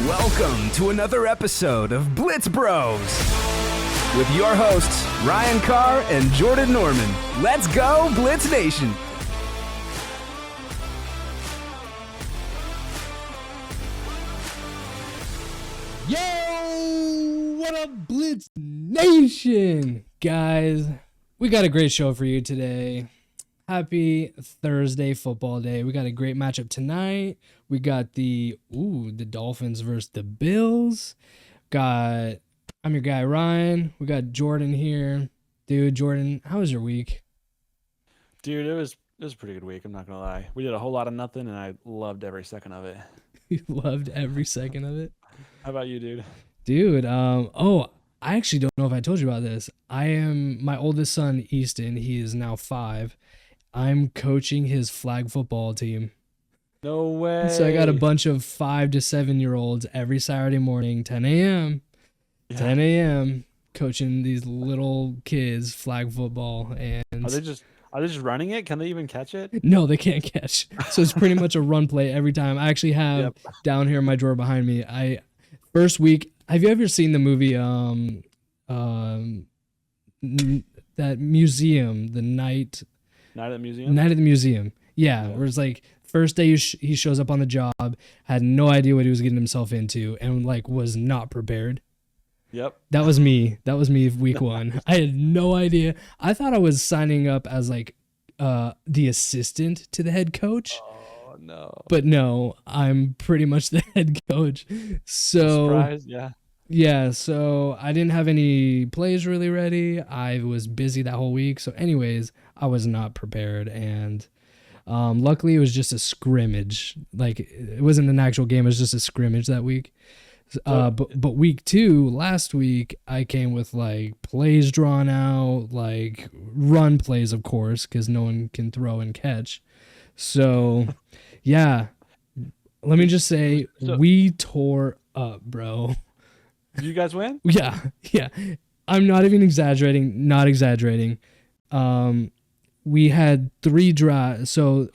Welcome to another episode of Blitz Bros with your hosts, Ryan Carr and Jordan Norman. Let's go, Blitz Nation! Yo, what up, Blitz Nation? Guys, we got a great show for you today. Happy Thursday football day. We got a great matchup tonight. We got the Dolphins versus the Bills. I'm your guy, Ryan. We got Jordan here. Dude, Jordan, how was your week? Dude, it was a pretty good week, I'm not going to lie. We did a whole lot of nothing, and I loved every second of it. You loved every second of it? How about you, dude? Dude, I actually don't know if I told you about this. My oldest son, Easton, he is now 5. I'm coaching his flag football team. No way. So I got a bunch of 5 to 7-year-olds every Saturday morning, 10 a.m., 10 a.m., coaching these little kids flag football. And Are they just running it? Can they even catch it? No, they can't catch. So it's pretty much a run play every time. I actually have down here in my drawer behind me. First week, have you ever seen the movie that museum, the Night at the Museum? Night at the Museum. Yeah, where it's like first day he shows up on the job, had no idea what he was getting himself into, and was not prepared. Yep. That was me. Week 1. I had no idea. I thought I was signing up as the assistant to the head coach. Oh no. But no, I'm pretty much the head coach. So surprise, yeah. Yeah, so I didn't have any plays really ready. I was busy that whole week. So anyways, I was not prepared, and luckily it was just a scrimmage. It wasn't an actual game, it was just a scrimmage that week. But week 2, last week, I came with plays drawn out, run plays, of course, because no one can throw and catch. So yeah, let me just say, we tore up, bro. Did you guys win? Yeah. I'm not even exaggerating. Not exaggerating. We had 3 drives, so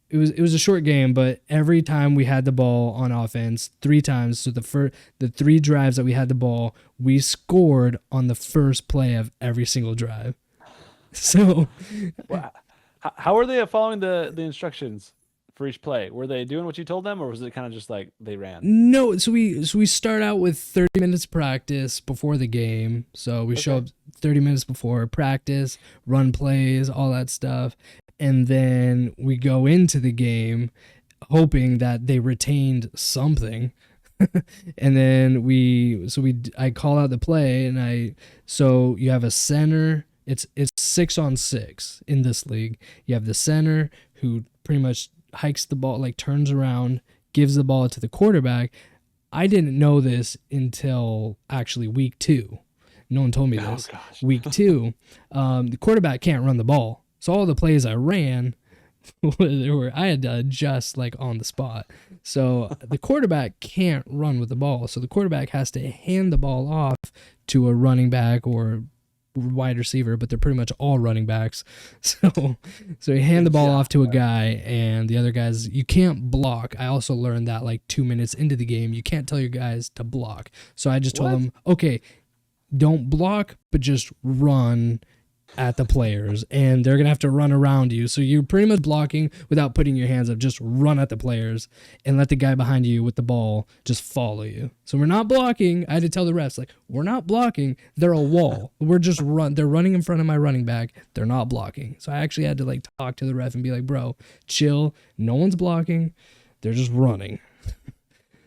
it was a short game, but every time we had the ball on offense, 3 times. So the 3 drives that we had the ball, we scored on the first play of every single drive. So, wow. How are they following the instructions for each play? Were they doing what you told them, or was it kind of just like they ran? No, so we start out with 30 minutes practice before the game. So we show up 30 minutes before practice, run plays, all that stuff. And then we go into the game hoping that they retained something. And then I call out the play, and so you have a center. It's 6-on-6 in this league. You have the center who pretty much hikes the ball, turns around, gives the ball to the quarterback. I didn't know this until actually week 2. No one told me this. Gosh. Week 2, the quarterback can't run the ball. So all the plays I ran, I had to adjust on the spot. So the quarterback can't run with the ball. So the quarterback has to hand the ball off to a running back or wide receiver, but they're pretty much all running backs. So you hand the ball off to a guy, and the other guys, you can't block. I also learned that 2 minutes into the game, you can't tell your guys to block. So I just told them, okay, don't block, but just run at the players, and they're gonna have to run around you. So you're pretty much blocking without putting your hands up. Just run at the players and let the guy behind you with the ball just follow you. So we're not blocking. I had to tell the refs, we're not blocking. They're a wall. We're just They're running in front of my running back. They're not blocking. So I actually had to talk to the ref and be like, bro, chill. No one's blocking. They're just running.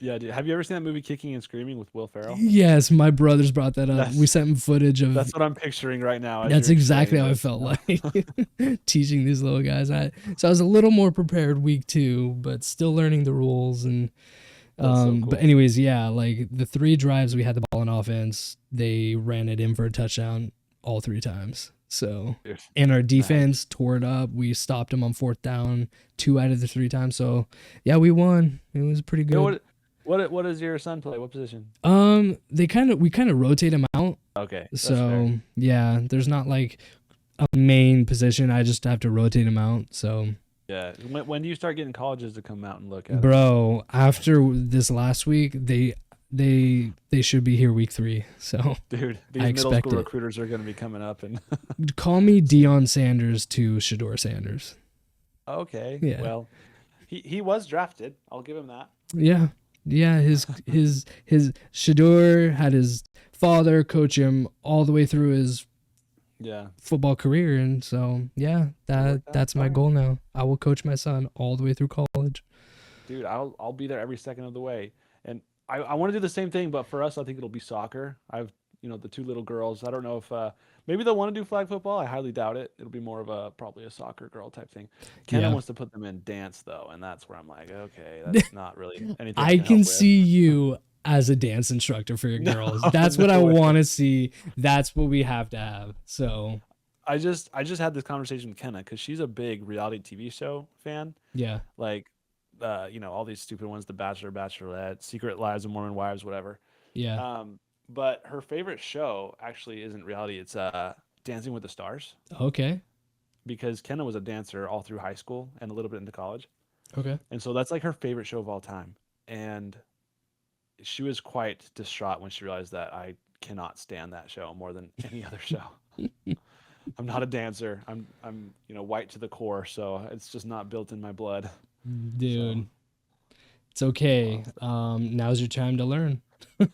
Yeah, dude. Have you ever seen that movie Kicking and Screaming with Will Ferrell? Yes, my brothers brought that up. We sent him footage of... That's what I'm picturing right now. That's exactly how I felt teaching these little guys. So I was a little more prepared week 2, but still learning the rules. And so cool. But anyways, yeah, the 3 drives we had the ball on offense, they ran it in for a touchdown all 3 times. So, and our defense tore it up. We stopped them on 4th down 2 out of the 3 times. So yeah, we won. It was pretty good. What does your son play? What position? We kind of rotate him out. Okay. So yeah, there's not a main position. I just have to rotate him out. So Yeah. When do you start getting colleges to come out and look at it? Bro, after this last week, they should be here week 3. So Dude, these I middle expect school it. recruiters are going to be coming up and Call me Deion Sanders to Shador Sanders. okay. Yeah. Well, he was drafted. I'll give him that. Yeah. Yeah, his Shador had his father coach him all the way through his Yeah. football career, and so yeah, that's my goal now. I will coach my son all the way through college. Dude, I'll be there every second of the way. And I want to do the same thing, but for us, I think it'll be soccer. I've the 2 little girls. I don't know if maybe they'll want to do flag football. I highly doubt it. It'll be more of probably a soccer girl type thing. Kenna wants to put them in dance though, and that's where I'm like, okay, that's not really anything. I can see you as a dance instructor for your girls. That's what I want to see. That's what we have to have. So I just had this conversation with Kenna because she's a big reality TV show fan. yeah, Like, all these stupid ones, The Bachelor, Bachelorette, Secret Lives of Mormon Wives, whatever. yeah. But her favorite show actually isn't reality. It's Dancing with the Stars. Okay, Because Kenna was a dancer all through high school and a little bit into college. okay. And so that's like her favorite show of all time. And she was quite distraught when she realized that I cannot stand that show more than any other show. I'm not a dancer. I'm white to the core, so it's just not built in my blood. Dude, it's okay. Now's your time to learn. I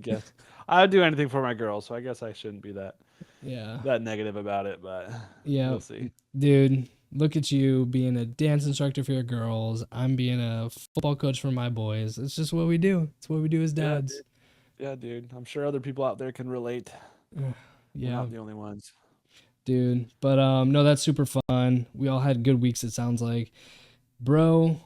guess I'd do anything for my girls, so I guess I shouldn't be that negative about it, but yeah, we'll see. Dude, look at you being a dance instructor for your girls. I'm being a football coach for my boys. It's just what we do. It's what we do as dads. Yeah, dude. I'm sure other people out there can relate. Yeah, We're not the only ones. dude. But no, that's super fun. We all had good weeks, it sounds like. Bro,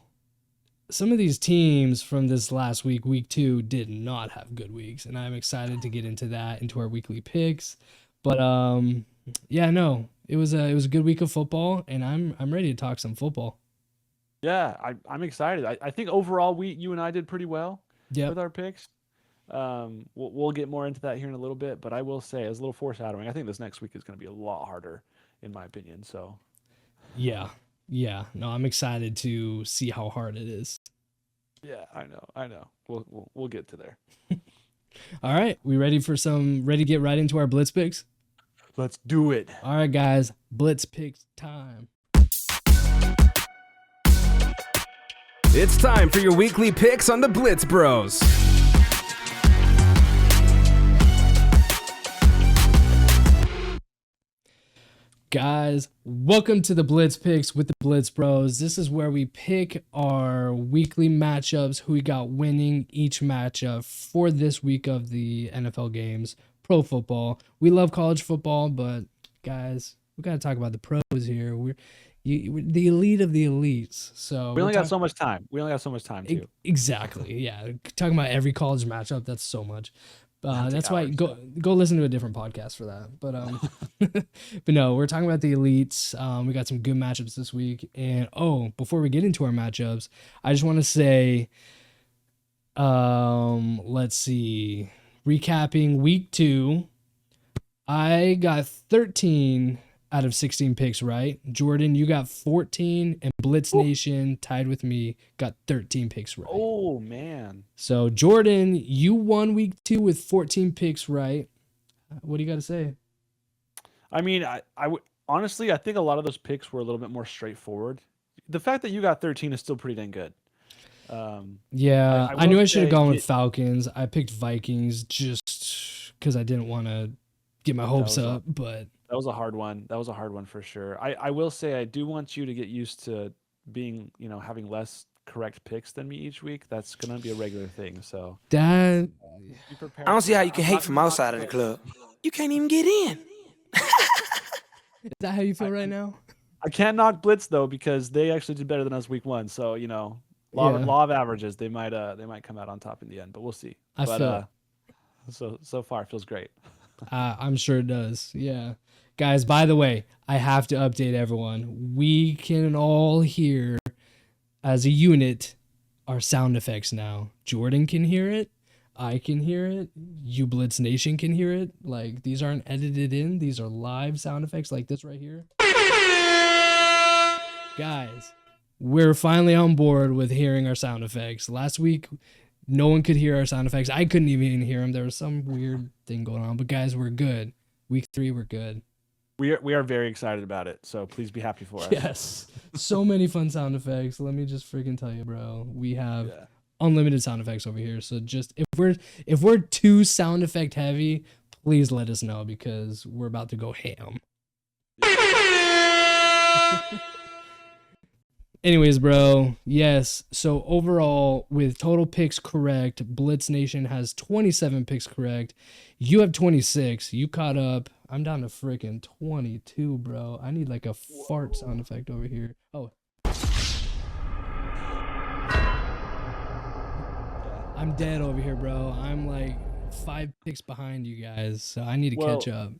some of these teams from this last week 2, did not have good weeks, and I'm excited to get into that, into our weekly picks. But yeah, no, it was a good week of football, and I'm ready to talk some football. Yeah, I'm excited. I think overall you and I did pretty well with our picks. We'll get more into that here in a little bit, but I will say, as a little foreshadowing, I think this next week is going to be a lot harder, in my opinion. So yeah, no, I'm excited to see how hard it is. Yeah, I know. We'll get to there. All right, we ready to get right into our Blitz picks? Let's do it. All right, guys, Blitz picks time. It's time for your weekly picks on the Blitz Bros. Guys, welcome to the Blitz Picks with the Blitz Bros. This is where we pick our weekly matchups, who we got winning each matchup for this week of the NFL games, pro football. We love college football, but guys, we got to talk about the pros here. We're the elite of the elites. So we only got so much time. We only got so much time too. Exactly. Yeah, talking about every college matchup, that's so much. That's why go listen to a different podcast for that. But but no, we're talking about the elites. We got some good matchups this week. And before we get into our matchups, I just want to say, let's see, recapping week 2, I got 13 out of 16 picks right. Jordan, you got 14, and Blitz Nation tied with me, got 13 picks right. Oh man! So Jordan, you won week 2 with 14 picks right. What do you got to say? I mean, I honestly, I think a lot of those picks were a little bit more straightforward. The fact that you got 13 is still pretty dang good. Yeah, I knew I should have gone with Falcons. I picked Vikings just because I didn't want to get my hopes up, but that was a hard one. That was a hard one for sure. I will say I do want you to get used to being, having less correct picks than me each week. That's going to be a regular thing. So that I don't see how you can hate from outside of the club. You can't even get in. Is that how you feel right now? I can't knock Blitz though, because they actually did better than us week 1. So, law of averages, they might come out on top in the end, but we'll see. So far it feels great. I'm sure it does. Yeah. Guys, by the way, I have to update everyone. We can all hear as a unit our sound effects now. Jordan can hear it. I can hear it. You Blitz Nation can hear it. Like, these aren't edited in. These are live sound effects like this right here. Guys, we're finally on board with hearing our sound effects. Last week, no one could hear our sound effects. I couldn't even hear them. There was some weird thing going on. But guys, we're good. Week 3, we're good. We are very excited about it. So please be happy for us. Yes. So many fun sound effects. Let me just freaking tell you, bro. We have unlimited sound effects over here. So just if we're too sound effect heavy, please let us know because we're about to go ham. Anyways, bro, yes. So overall, with total picks correct, Blitz Nation has 27 picks correct. You have 26. You caught up. I'm down to freaking 22, bro. I need like a fart sound effect over here. Oh. I'm dead over here, bro. I'm like 5 picks behind you guys, so I need to catch up.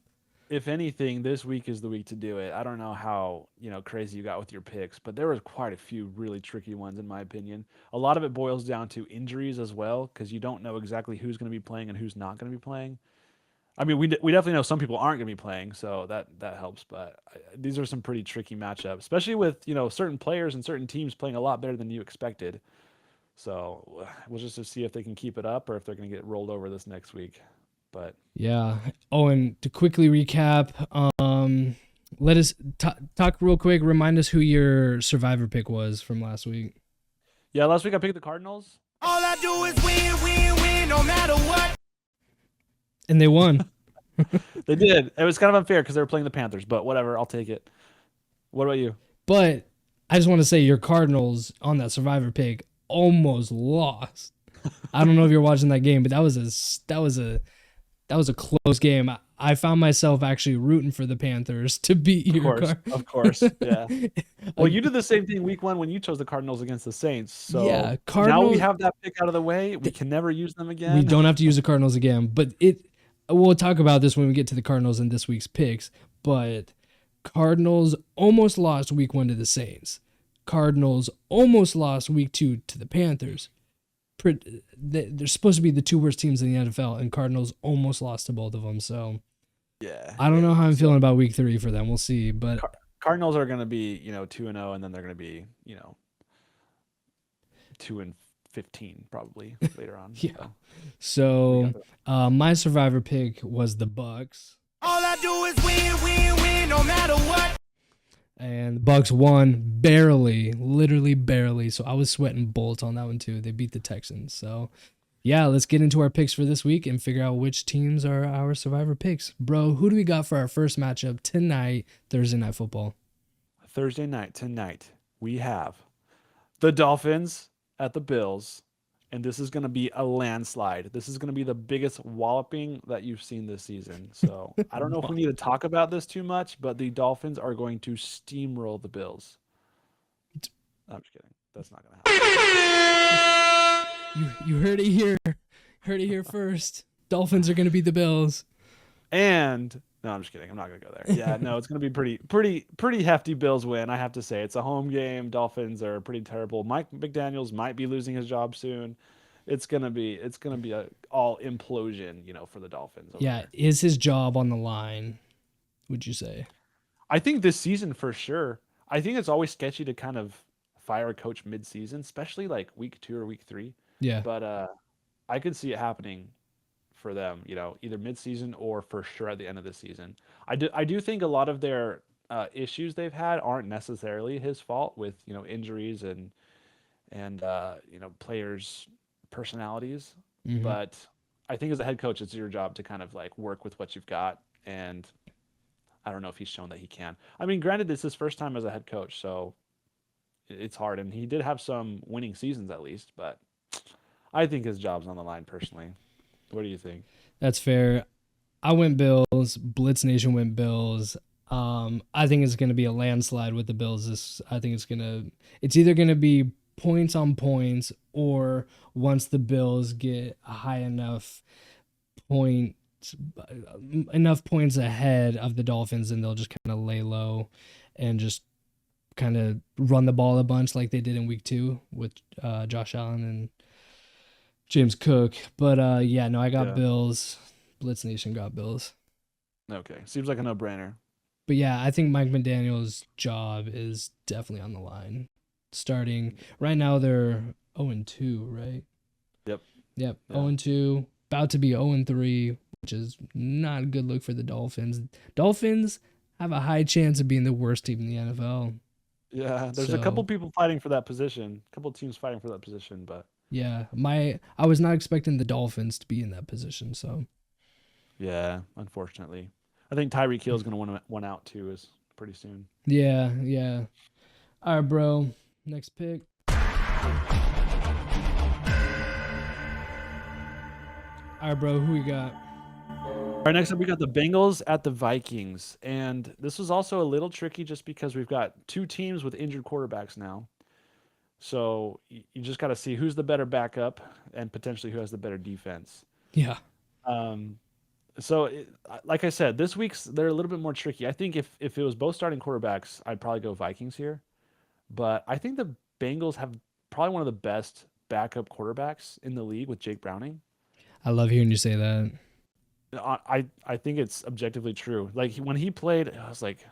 If anything, this week is the week to do it. I don't know how, crazy you got with your picks, but there was quite a few really tricky ones in my opinion. A lot of it boils down to injuries as well, because you don't know exactly who's going to be playing and who's not going to be playing. I mean, we definitely know some people aren't going to be playing, so that helps. But these are some pretty tricky matchups, especially with certain players and certain teams playing a lot better than you expected. So we'll just see if they can keep it up or if they're going to get rolled over this next week. But yeah. Oh, and to quickly recap, let us talk real quick. Remind us who your survivor pick was from last week. Yeah, last week I picked the Cardinals. All I do is win, no matter what. And they won. They did. It was kind of unfair because they were playing the Panthers, but whatever. I'll take it. What about you? But I just want to say your Cardinals on that survivor pick almost lost. I don't know if you're watching that game, but that was a close game. I found myself actually rooting for the Panthers to beat your Cardinals. Of course, yeah. Well, you did the same thing week 1 when you chose the Cardinals against the Saints. So yeah, now we have that pick out of the way. We can never use them again. We don't have to use the Cardinals again, but we'll talk about this when we get to the Cardinals in this week's picks. But Cardinals almost lost week 1 to the Saints. Cardinals almost lost week 2 to the Panthers. They're supposed to be the 2 worst teams in the NFL, and Cardinals almost lost to both of them. So, yeah, I don't know how I'm feeling about week 3 for them. We'll see. But Cardinals are going to be 2-0, and then they're going to be 2-15 probably later on. Yeah. So my survivor pick was the Bucks. All I do is win, no matter what. And the Bucks won barely, literally barely. So I was sweating bullets on that one too. They beat the Texans. So yeah, let's get into our picks for this week and figure out which teams are our survivor picks. Bro, who do we got for our first matchup tonight, Thursday Night Football? Thursday night, tonight, we have the Dolphins at the Bills. And this is going to be a landslide. This is going to be the biggest walloping that you've seen this season. So I don't know if we need to talk about this too much, but the Dolphins are going to steamroll the Bills. I'm just kidding. That's not going to happen. You heard it here. Heard it here first. Dolphins are going to beat the Bills. And no, I'm just kidding. I'm not going to go there. Yeah, no, it's going to be pretty hefty Bills win. I have to say it's a home game. Dolphins are pretty terrible. Mike McDaniels might be losing his job soon. It's going to be a all implosion, for the Dolphins. Yeah, there. Is his job on the line? Would you say? I think this season for sure. I think it's always sketchy to kind of fire a coach mid-season, especially like week 2 or week 3. Yeah. But I could see it happening for them, either mid-season or for sure at the end of the season. I do think a lot of their issues they've had aren't necessarily his fault with injuries and players' personalities. Mm-hmm. But I think as a head coach, it's your job to kind of like work with what you've got, and I don't know if he's shown that he can. I mean, granted, it's his first time as a head coach, so it's hard, and he did have some winning seasons at least, but I think his job's on the line personally. What do you think? That's fair. I went Bills. Blitz Nation went Bills. I think it's going to be a landslide with the Bills. I think it's either going to be points on points, or once the Bills get a high enough points ahead of the Dolphins, and they'll just kind of lay low and just kind of run the ball a bunch like they did in week 2 with Josh Allen and James Cook. But I got Bills. Blitz Nation got Bills. Okay, seems like a no-brainer. But yeah, I think Mike McDaniel's job is definitely on the line. starting. Right now they're 0-2, right? Yep. Yep, Yeah. 0-2, about to be 0-3, which is not a good look for the Dolphins. Dolphins have a high chance of being the worst team in the NFL. Yeah, there's a couple So, people fighting for that position, a couple teams fighting for that position, but yeah, I was not expecting the Dolphins to be in that position, so yeah, unfortunately. I think Tyreek Hill is going to win one out too is pretty soon. yeah, yeah. All right, bro. Next pick. All right, bro. Who we got? All right, next up we got the Bengals at the Vikings, and this was also a little tricky just because we've got two teams with injured quarterbacks now. So you just got to see who's the better backup and potentially who has the better defense. Yeah. Um, like I said, this week's they're a little bit more tricky. I think if it was both starting quarterbacks, I'd probably go Vikings here. But I think the Bengals have probably one of the best backup quarterbacks in the league with Jake Browning. I love hearing you say that. I think it's objectively true. Like when he played, it was like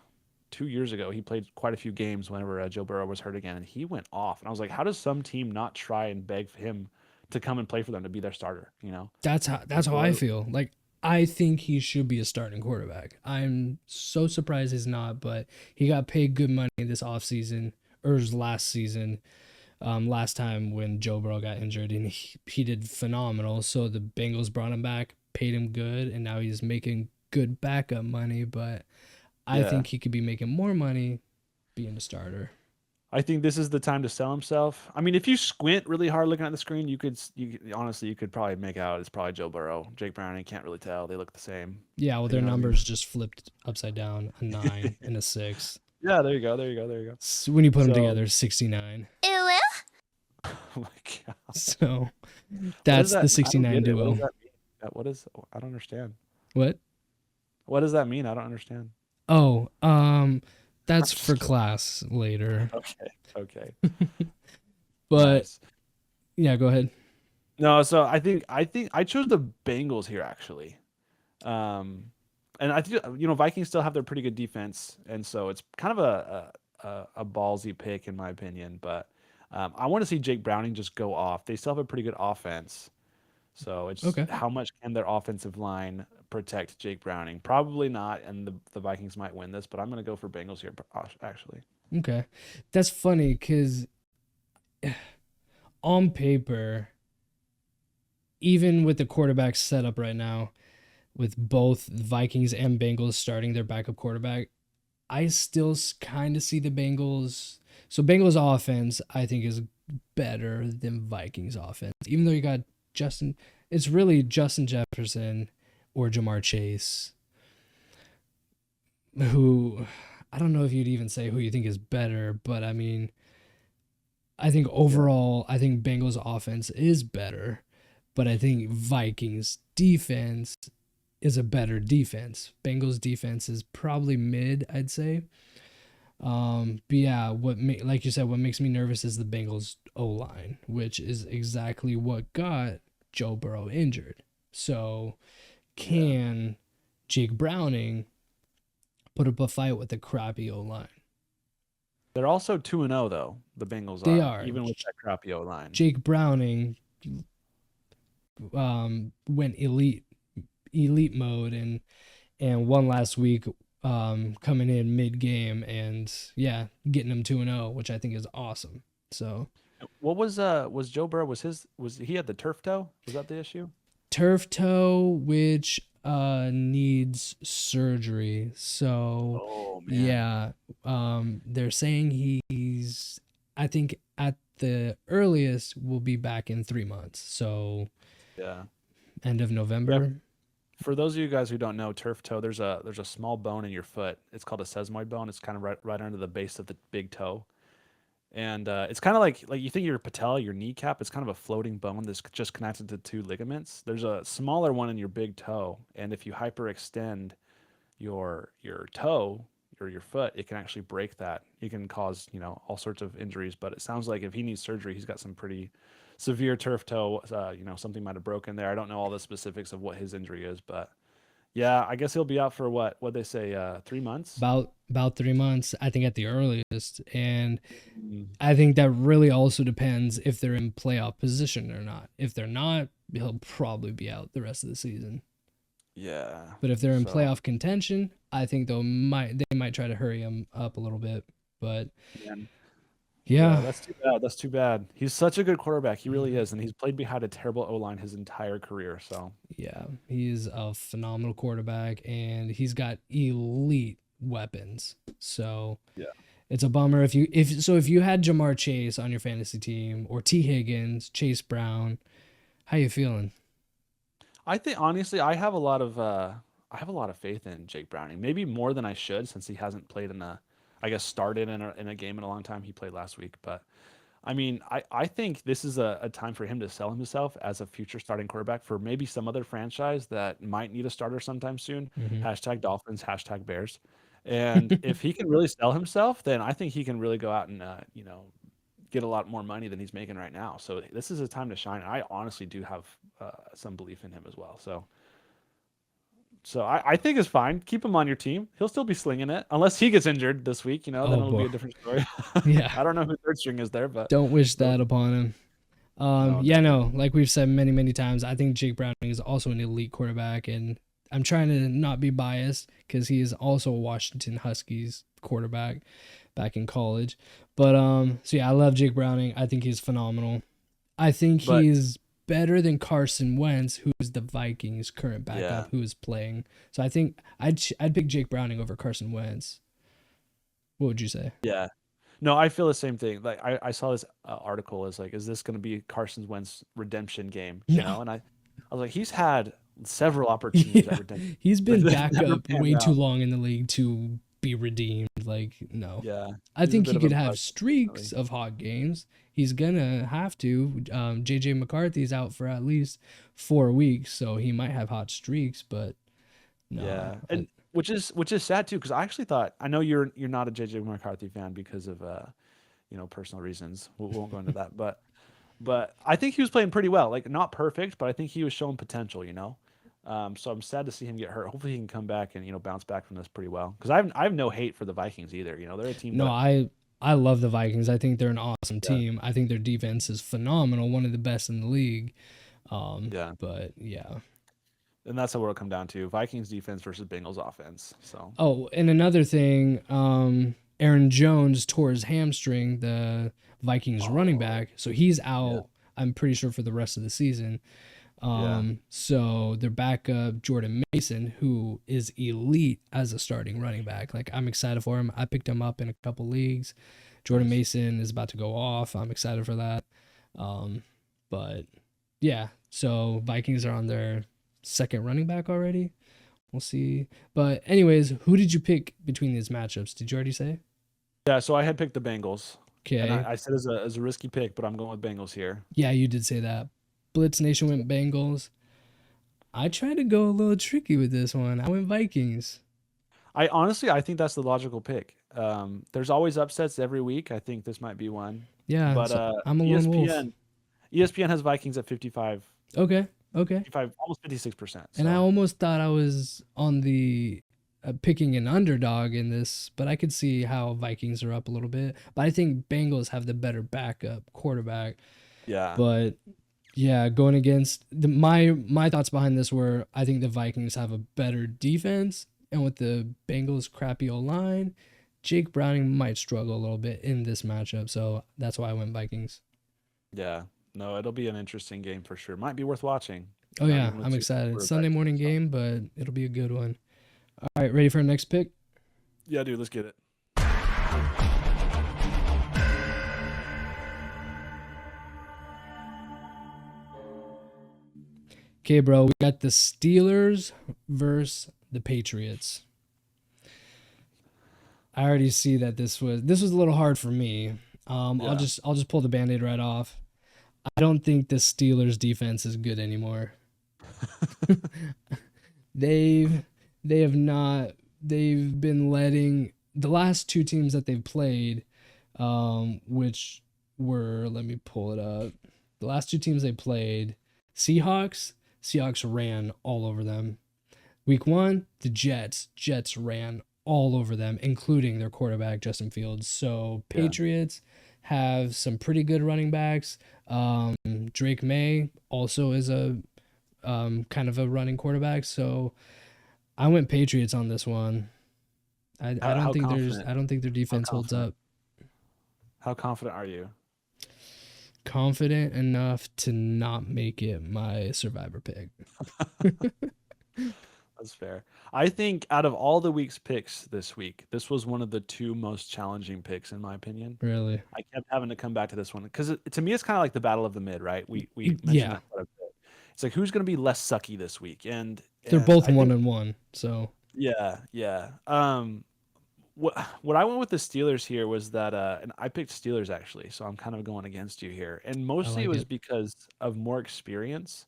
2 years ago. He played quite a few games whenever Joe Burrow was hurt again, and he went off. And I was like, how does some team not try and beg for him to come and play for them to be their starter? You know, That's how I feel. Like I think he should be a starting quarterback. I'm so surprised he's not, but he got paid good money this offseason or last season. Last time when Joe Burrow got injured, and he did phenomenal. So the Bengals brought him back, paid him good, and now he's making good backup money. But I think he could be making more money being a starter. I think this is the time to sell himself. I mean, if you squint really hard looking at the screen, you honestly you could probably make out it's probably Joe Burrow. Jake Browning, can't really tell. They look the same. Yeah, well, their numbers just flipped upside down, a 9 and a 6. Yeah, there you go. So when you put them together, 69. Oh my god. So that's the 69 duo. What is I don't understand. What? What does that mean? I don't understand. Oh, that's for class later. Okay. But Nice. yeah, go ahead. No, so I think I chose the Bengals here actually. And I think Vikings still have their pretty good defense, and so it's kind of a ballsy pick in my opinion. But I want to see Jake Browning just go off. They still have a pretty good offense, so it's how much can their offensive line protect Jake Browning? Probably not, and the Vikings might win this. But I'm going to go for Bengals here actually. Okay, that's funny because on paper, even with the quarterback setup right now, with both Vikings and Bengals starting their backup quarterback, I still kind of see the Bengals. So Bengals offense, I think, is better than Vikings offense. Even though you got it's really Justin Jefferson or Jamar Chase, who I don't know if you'd even say who you think is better, but I mean, I think overall, I think Bengals offense is better, but I think Vikings defense is a better defense. Bengals defense is probably mid, I'd say. But yeah, like you said, what makes me nervous is the Bengals O-line, which is exactly what got Joe Burrow injured. So can Jake Browning put up a fight with a crappy O-line? They're also 2-0 though. The Bengals They are, even with that crappy O-line. Jake Browning went elite mode and won last week, coming in mid game and getting them 2-0, which I think is awesome. So what was Joe Burrow was he had the turf toe? Was that the issue? Turf toe, which needs surgery. So they're saying he's, I think at the earliest will be back in 3 months. So end of November. For those of you guys who don't know, turf toe, there's a small bone in your foot. It's called a sesamoid bone. It's kind of right under the base of the big toe. And it's kind of like you think your patella, your kneecap, it's kind of a floating bone that's just connected to two ligaments. There's a smaller one in your big toe, and if you hyperextend your toe or your foot, it can actually break that. It can cause all sorts of injuries. But it sounds like if he needs surgery, he's got some pretty severe turf toe. Something might have broken there. I don't know all the specifics of what his injury is, but Yeah, I guess he'll be out for what they say, 3 months. About 3 months, I think, at the earliest. And Mm, I think that really also depends if they're in playoff position or not. If they're not, he'll probably be out the rest of the season. yeah. But if they're in So playoff contention, I think they might try to hurry him up a little bit. But man, yeah, yeah, that's too bad. That's too bad. He's such a good quarterback. He really is, and he's played behind a terrible O line his entire career. So yeah, he's a phenomenal quarterback, and he's got elite weapons. So yeah. it's a bummer if you had Jamar Chase on your fantasy team, or T Higgins, Chase Brown. How you feeling? I think honestly, I have a lot of faith in Jake Browning. Maybe more than I should, since he hasn't played I guess started in a game in a long time. He played last week, but I mean, I think this is a time for him to sell himself as a future starting quarterback for maybe some other franchise that might need a starter sometime soon. Hmm. Hashtag Dolphins, hashtag Bears. And if he can really sell himself, then I think he can really go out and get a lot more money than he's making right now. So this is a time to shine. I honestly do have some belief in him as well. So I think it's fine. Keep him on your team. He'll still be slinging it unless he gets injured this week. Then Oh it'll be boy, a different story. yeah. I don't know who third string is there, but Don't wish no, that upon him. no, Yeah, definitely. no, like we've said many, many times, I think Jake Browning is also an elite quarterback, and I'm trying to not be biased because he is also a Washington Huskies quarterback back in college. But so yeah, I love Jake Browning. I think he's phenomenal. I think But he's better than Carson Wentz, who's the Vikings' current yeah, backup, who is playing. So I think I'd pick Jake Browning over Carson Wentz. What would you say? yeah. No, I feel the same thing. Like I saw this article is like, is this going to be Carson Wentz's redemption game? No. And I was like, he's had several opportunities at Yeah, redemption he's that been that never backup panned way too out. long in the league to be redeemed. Like, no. Yeah, I he's a think bit he of a could have bust, streaks unfortunately. of hot games. He's gonna have to. JJ McCarthy's out for at least 4 weeks, so he might have hot streaks, but no. Yeah, and which is sad too, because I actually thought I know you're not a JJ McCarthy fan because of personal reasons. We won't go into that, but I think he was playing pretty well. Like not perfect, but I think he was showing potential. So I'm sad to see him get hurt. Hopefully he can come back and bounce back from this pretty well. Because I have no hate for the Vikings either. They're a team No, that I love the Vikings. I think they're an awesome yeah team. I think their defense is phenomenal, one of the best in the league. yeah, But yeah. and that's what it'll come down to: Vikings defense versus Bengals offense. So Oh, and another thing, Aaron Jones tore his hamstring, the Vikings running oh back, so he's yeah out. I'm pretty sure for the rest of the season. yeah So their backup Jordan Mason, who is elite as a starting running back. Like I'm excited for him. I picked him up in a couple leagues. Jordan nice. Mason is about to go off. I'm excited for that. Um, but yeah, so Vikings are on their second running back already. We'll see. But anyways, who did you pick between these matchups? Did you already say? Yeah. So I had picked the Bengals, and Okay. I said as a risky pick, but I'm going with Bengals here. Yeah, you did say that. Blitz Nation went Bengals. I tried to go a little tricky with this one. I went Vikings. I think that's the logical pick. There's always upsets every week. I think this might be one, Yeah, but so I'm a lone wolf. ESPN has Vikings at 55, Okay, okay. 55, almost 56%. And I So almost thought I was on the picking an underdog in this, but I could see how Vikings are up a little bit. But I think Bengals have the better backup quarterback. yeah, But yeah, going against my thoughts behind this were I think the Vikings have a better defense, and with the Bengals' crappy O line, Jake Browning might struggle a little bit in this matchup. So that's why I went Vikings. yeah. No, it'll be an interesting game for sure. Might be worth watching. Oh yeah, Even with I'm two excited. Sunday quarterbacks. morning So game, but it'll be a good one. All right, ready for our next pick? yeah, dude, let's get it. Okay, bro, we got the Steelers versus the Patriots. I already see that this was a little hard for me. I'll Yeah, just pull the Band-Aid right off. I don't think the Steelers defense is good anymore. They've they have not they've been letting the last two teams that they've played, which were, let me pull it up. The last two teams they played, Seahawks ran all over them. Week 1, the Jets ran all over them, including their quarterback, Justin Fields. So Patriots have some pretty good running backs. Drake May also is a kind of a running quarterback. So I went Patriots on this one. I don't think their defense holds up. How confident are you? Confident enough to not make it my survivor pick. That's fair. I think out of all the week's picks this week, this was one of the 2 most challenging picks in my opinion. Really? I kept having to come back to this one because to me it's kind of like the battle of the mid, right? We mentioned that quite a bit. It's like who's going to be less sucky this week, and they're both I think, 1-1. So yeah. What I went with the Steelers here was that, and I picked Steelers actually, so I'm kind of going against you here, and mostly it was because of more experience.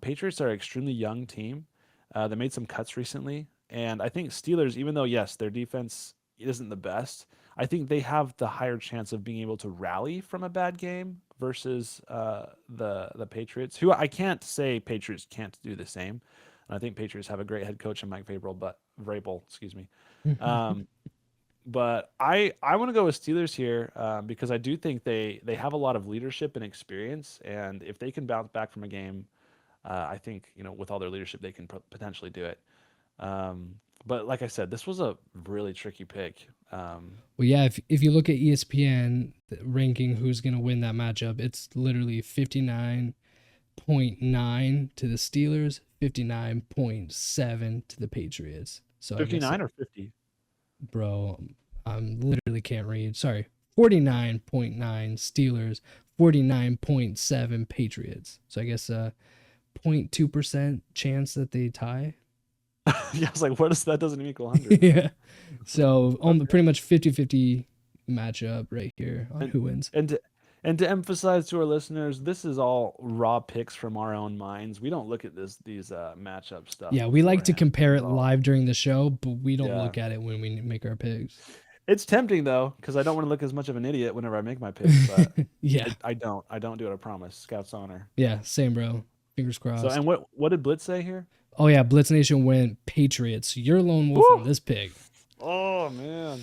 Patriots are an extremely young team. They made some cuts recently, and I think Steelers, even though yes, their defense isn't the best, I think they have the higher chance of being able to rally from a bad game versus the Patriots, who I can't say Patriots can't do the same. And I think Patriots have a great head coach in Mike Vrabel, excuse me. But I want to go with Steelers here because I do think they have a lot of leadership and experience, and if they can bounce back from a game, I think with all their leadership they can potentially do it. But like I said, this was a really tricky pick. Well, yeah, if you look at ESPN ranking who's going to win that matchup, it's literally 59.9 to the Steelers, 59.7 to the Patriots. So 59 or 50? Bro, I literally can't read. Sorry. 49.9 Steelers, 49.7 Patriots. So I guess 0.2% chance that they tie. Yeah, I was like, that doesn't equal 100. Yeah. So pretty much 50-50 matchup right here on who wins. And to emphasize to our listeners, this is all raw picks from our own minds. We don't look at these matchup stuff. Yeah, we like to compare it live during the show, but we don't look at it when we make our picks. It's tempting though, because I don't want to look as much of an idiot whenever I make my picks. But yeah, I don't do it. I promise. Scout's honor. Yeah, same, bro. Fingers crossed. So, and what did Blitz say here? Oh yeah, Blitz Nation went Patriots. You're a lone wolf on this pick. Oh man.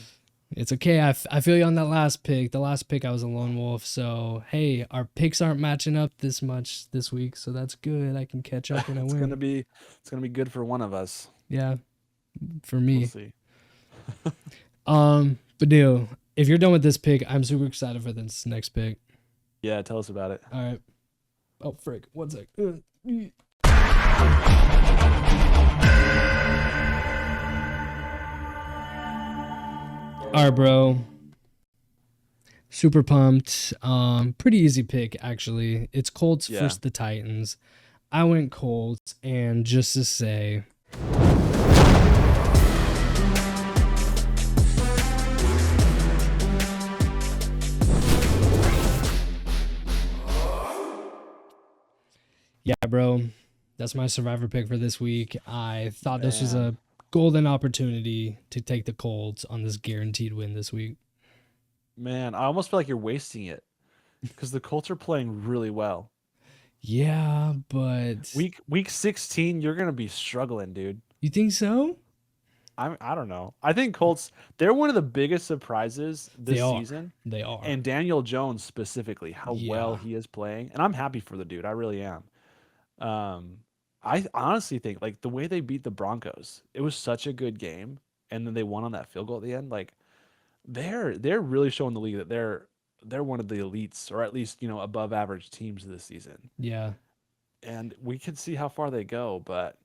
It's okay. I feel you on that last pick. The last pick I was a lone wolf. So hey, our picks aren't matching up this much this week, so that's good. I can catch up when I win. It's gonna be good for one of us. Yeah, for me. We'll see. But dude, if you're done with this pick, I'm super excited for this next pick. Yeah, tell us about it. All right. Oh frick! 1 sec. All right, bro. Super pumped. Pretty easy pick, actually. It's Colts versus the Titans. I went Colts, and just to say, yeah, bro. That's my survivor pick for this week. I thought this was a golden opportunity to take the Colts on this guaranteed win this week. Man, I almost feel like you're wasting it because the Colts are playing really well. Yeah, but week 16, you're gonna be struggling, dude. You think so? I don't know. I think Colts, they're one of the biggest surprises this season. They are. And Daniel Jones specifically, how well he is playing. And I'm happy for the dude. I really am. I honestly think like the way they beat the Broncos, it was such a good game, and then they won on that field goal at the end. Like they're really showing the league that they're one of the elites, or at least above average teams this season. Yeah, and we can see how far they go, but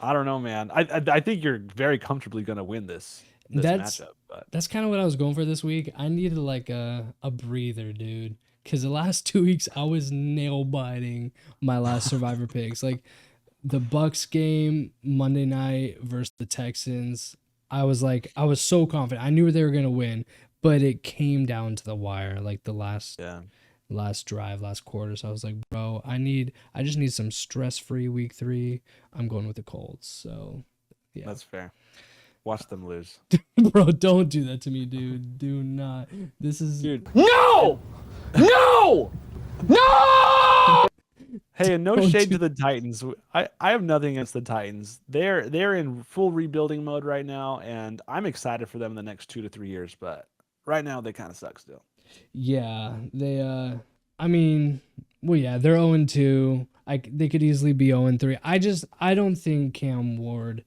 I don't know, man. I think you're very comfortably gonna win this matchup. But that's kind of what I was going for this week. I needed like a breather, dude, because the last 2 weeks I was nail biting my last survivor picks, like. The Bucks game Monday night versus the Texans, I was so confident. I knew they were gonna win, but it came down to the wire, like the last drive, last quarter. So I was like, bro, I just need some stress-free week 3. I'm going with the Colts. So yeah, that's fair. Watch them lose, bro. Don't do that to me, dude. Do not. This is dude. No. Hey, and no Don't shade do- to the Titans. I have nothing against the Titans. They're in full rebuilding mode right now, and I'm excited for them in the next 2 to 3 years. But right now, they kind of suck still. Yeah, they I mean, well yeah, they're 0-2. They could easily be 0-3. I don't think Cam Ward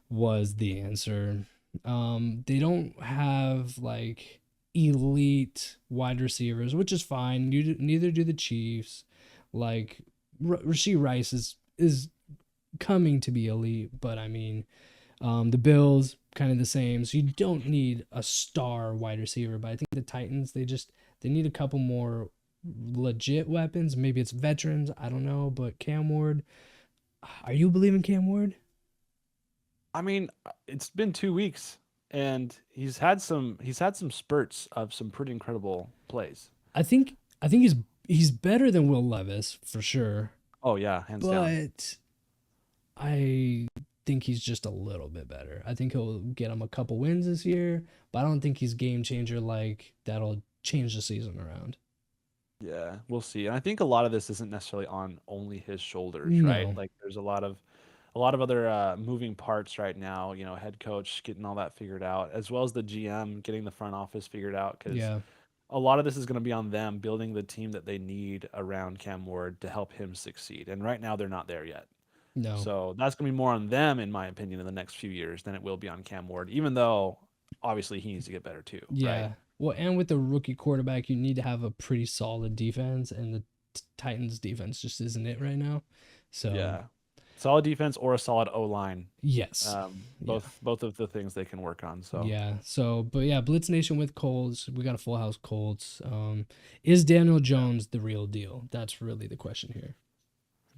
was the answer. They don't have like elite wide receivers, which is fine. Neither do the Chiefs. Like Rashee Rice is coming to be elite, but I mean, the Bills kind of the same. So you don't need a star wide receiver, but I think the Titans they need a couple more legit weapons. Maybe it's veterans, I don't know, but Cam Ward, are you believing Cam Ward? I mean, it's been 2 weeks, and he's had some spurts of some pretty incredible plays. I think he's better than Will Levis for sure, Oh yeah, hands down. but I think he's just a little bit better. I think he'll get him a couple wins this year, but I don't think he's game changer like that'll change the season around. Yeah, we'll see. And I think a lot of this isn't necessarily on only his shoulders, right? No. Like there's a lot of other moving parts right now. Head coach getting all that figured out, as well as the GM getting the front office figured out. Because Yeah. a lot of this is going to be on them building the team that they need around Cam Ward to help him succeed. And right now they're not there yet. No. So that's going to be more on them, in my opinion, in the next few years than it will be on Cam Ward. Even though obviously he needs to get better too, right? Yeah. Well, and with the rookie quarterback, you need to have a pretty solid defense, and the Titans defense just isn't it right now. So, Yeah. Solid defense or a solid O line. yes. Yeah. Both of the things they can work on. So Yeah. So, but yeah, Blitz Nation with Colts. We got a full house Colts. Is Daniel Jones the real deal? That's really the question here.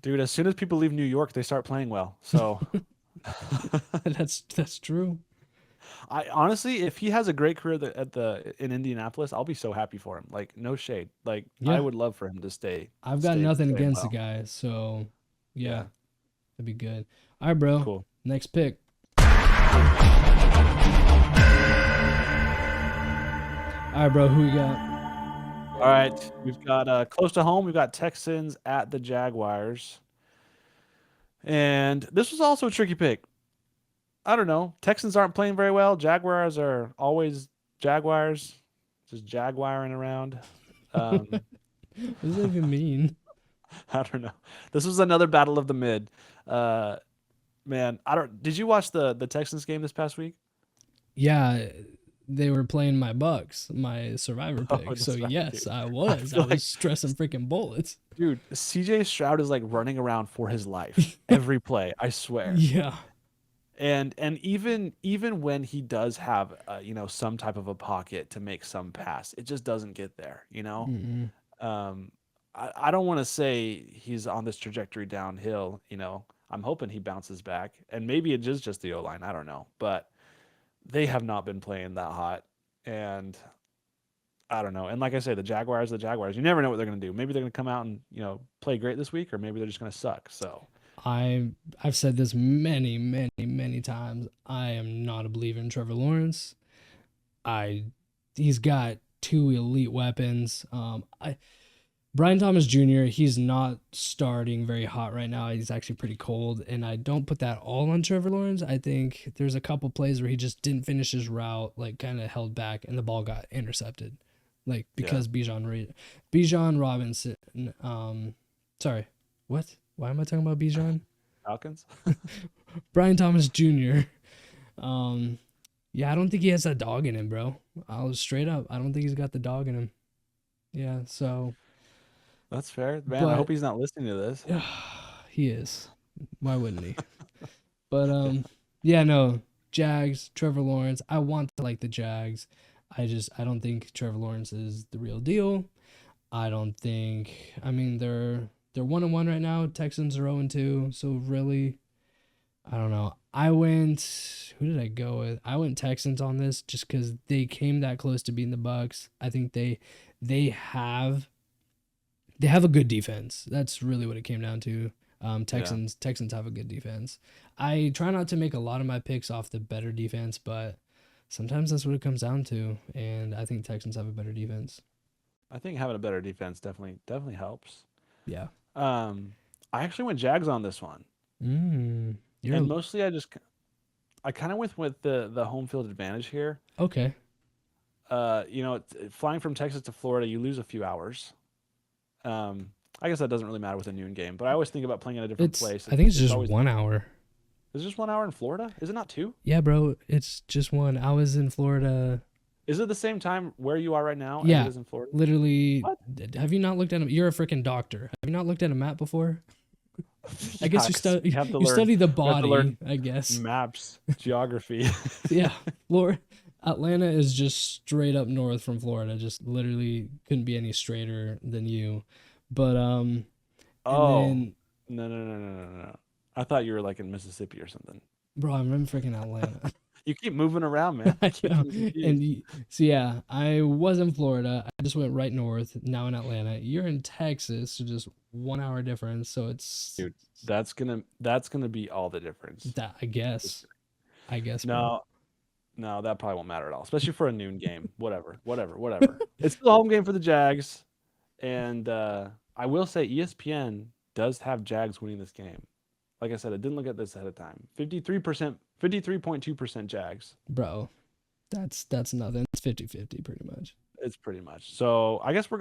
dude, as soon as people leave New York, they start playing well. So That's true. I honestly, if he has a great career in Indianapolis, I'll be so happy for him. Like no shade. Like Yeah. I would love for him to stay. I've got nothing stay against well. the guy. So, yeah, Yeah. that'd be good. All right, bro. Cool. Next pick. All right, bro. Who we got? All right, we've got close to home. We've got Texans at the Jaguars, and this was also a tricky pick. I don't know. Texans aren't playing very well. Jaguars are always Jaguars, just jaguaring around. What does that even mean? I don't know. This was another battle of the mid. Man, I don't. Did you watch the Texans game this past week? Yeah, they were playing my Bucks, my survivor pick. that's So right, yes, dude. I was. I feel was like- stressing freaking bullets. Dude, CJ Stroud is like running around for his life every play. I swear. Yeah. And even when he does have some type of a pocket to make some pass, it just doesn't get there. Mm-mm. I don't want to say he's on this trajectory downhill. I'm hoping he bounces back, and maybe it is just the O line. I don't know, but they have not been playing that hot, and I don't know. And like I say, the Jaguars. You never know what they're going to do. Maybe they're going to come out and play great this week, or maybe they're just going to suck. So I've said this many, many, many times. I am not a believer in Trevor Lawrence. He's got two elite weapons. Brian Thomas Jr., he's not starting very hot right now. He's actually pretty cold, and I don't put that all on Trevor Lawrence. I think there's a couple plays where he just didn't finish his route, like kind of held back, and the ball got intercepted, like because Bijan Robinson. Sorry, what? Why am I talking about Bijan? Falcons. Brian Thomas Jr. Yeah, I don't think he has that dog in him, bro. I'll straight up. I don't think he's got the dog in him. Yeah, so. That's fair, man. I hope he's not listening to this. He is. Why wouldn't he? But yeah, no. Jags, Trevor Lawrence. I want to like the Jags. I don't think Trevor Lawrence is the real deal. I mean they're 1-1 right now. Texans are 0-2. So really, I don't know. Who did I go with? I went Texans on this just because they came that close to beating the Bucks. I think they have a good defense. That's really what it came down to. Texans have a good defense. I try not to make a lot of my picks off the better defense, but sometimes that's what it comes down to. And I think Texans have a better defense. I think having a better defense definitely helps. Yeah. I actually went Jags on this one, Mm, you're and mostly I kind of went with the home field advantage here. okay. Flying from Texas to Florida, you lose a few hours. I guess that doesn't really matter with a noon game, but I always think about playing in a different place. I think it's It's just always 1 hour. Is it just 1 hour in Florida? Is it not 2? Yeah, bro, it's just one. I was in Florida. Is it the same time where you are right now as Yeah, it is in Florida? literally. What? Have you not looked at a? You're a freaking doctor. Have you not looked at a map before? I guess you study. You have to You learn study the you have to body. learn I guess. maps, geography. Yeah, Florida. Atlanta is just straight up north from Florida. Just literally couldn't be any straighter than you. But and Oh, then, no. I thought you were like in Mississippi or something. bro, I'm in freaking Atlanta. You keep moving around, man. I Keep know. me confused. So yeah, I was in Florida. I just went right north. Now in Atlanta. You're in Texas, so just 1 hour difference. So it's Dude, that's gonna be all the difference. that. I guess. Bro. No, that probably won't matter at all, especially for a noon game. Whatever. It's the home game for the Jags, and I will say ESPN does have Jags winning this game. Like I said, I didn't look at this ahead of time. 53.2% Jags. Bro, that's nothing. It's 50-50 pretty much. It's pretty much. So I guess we're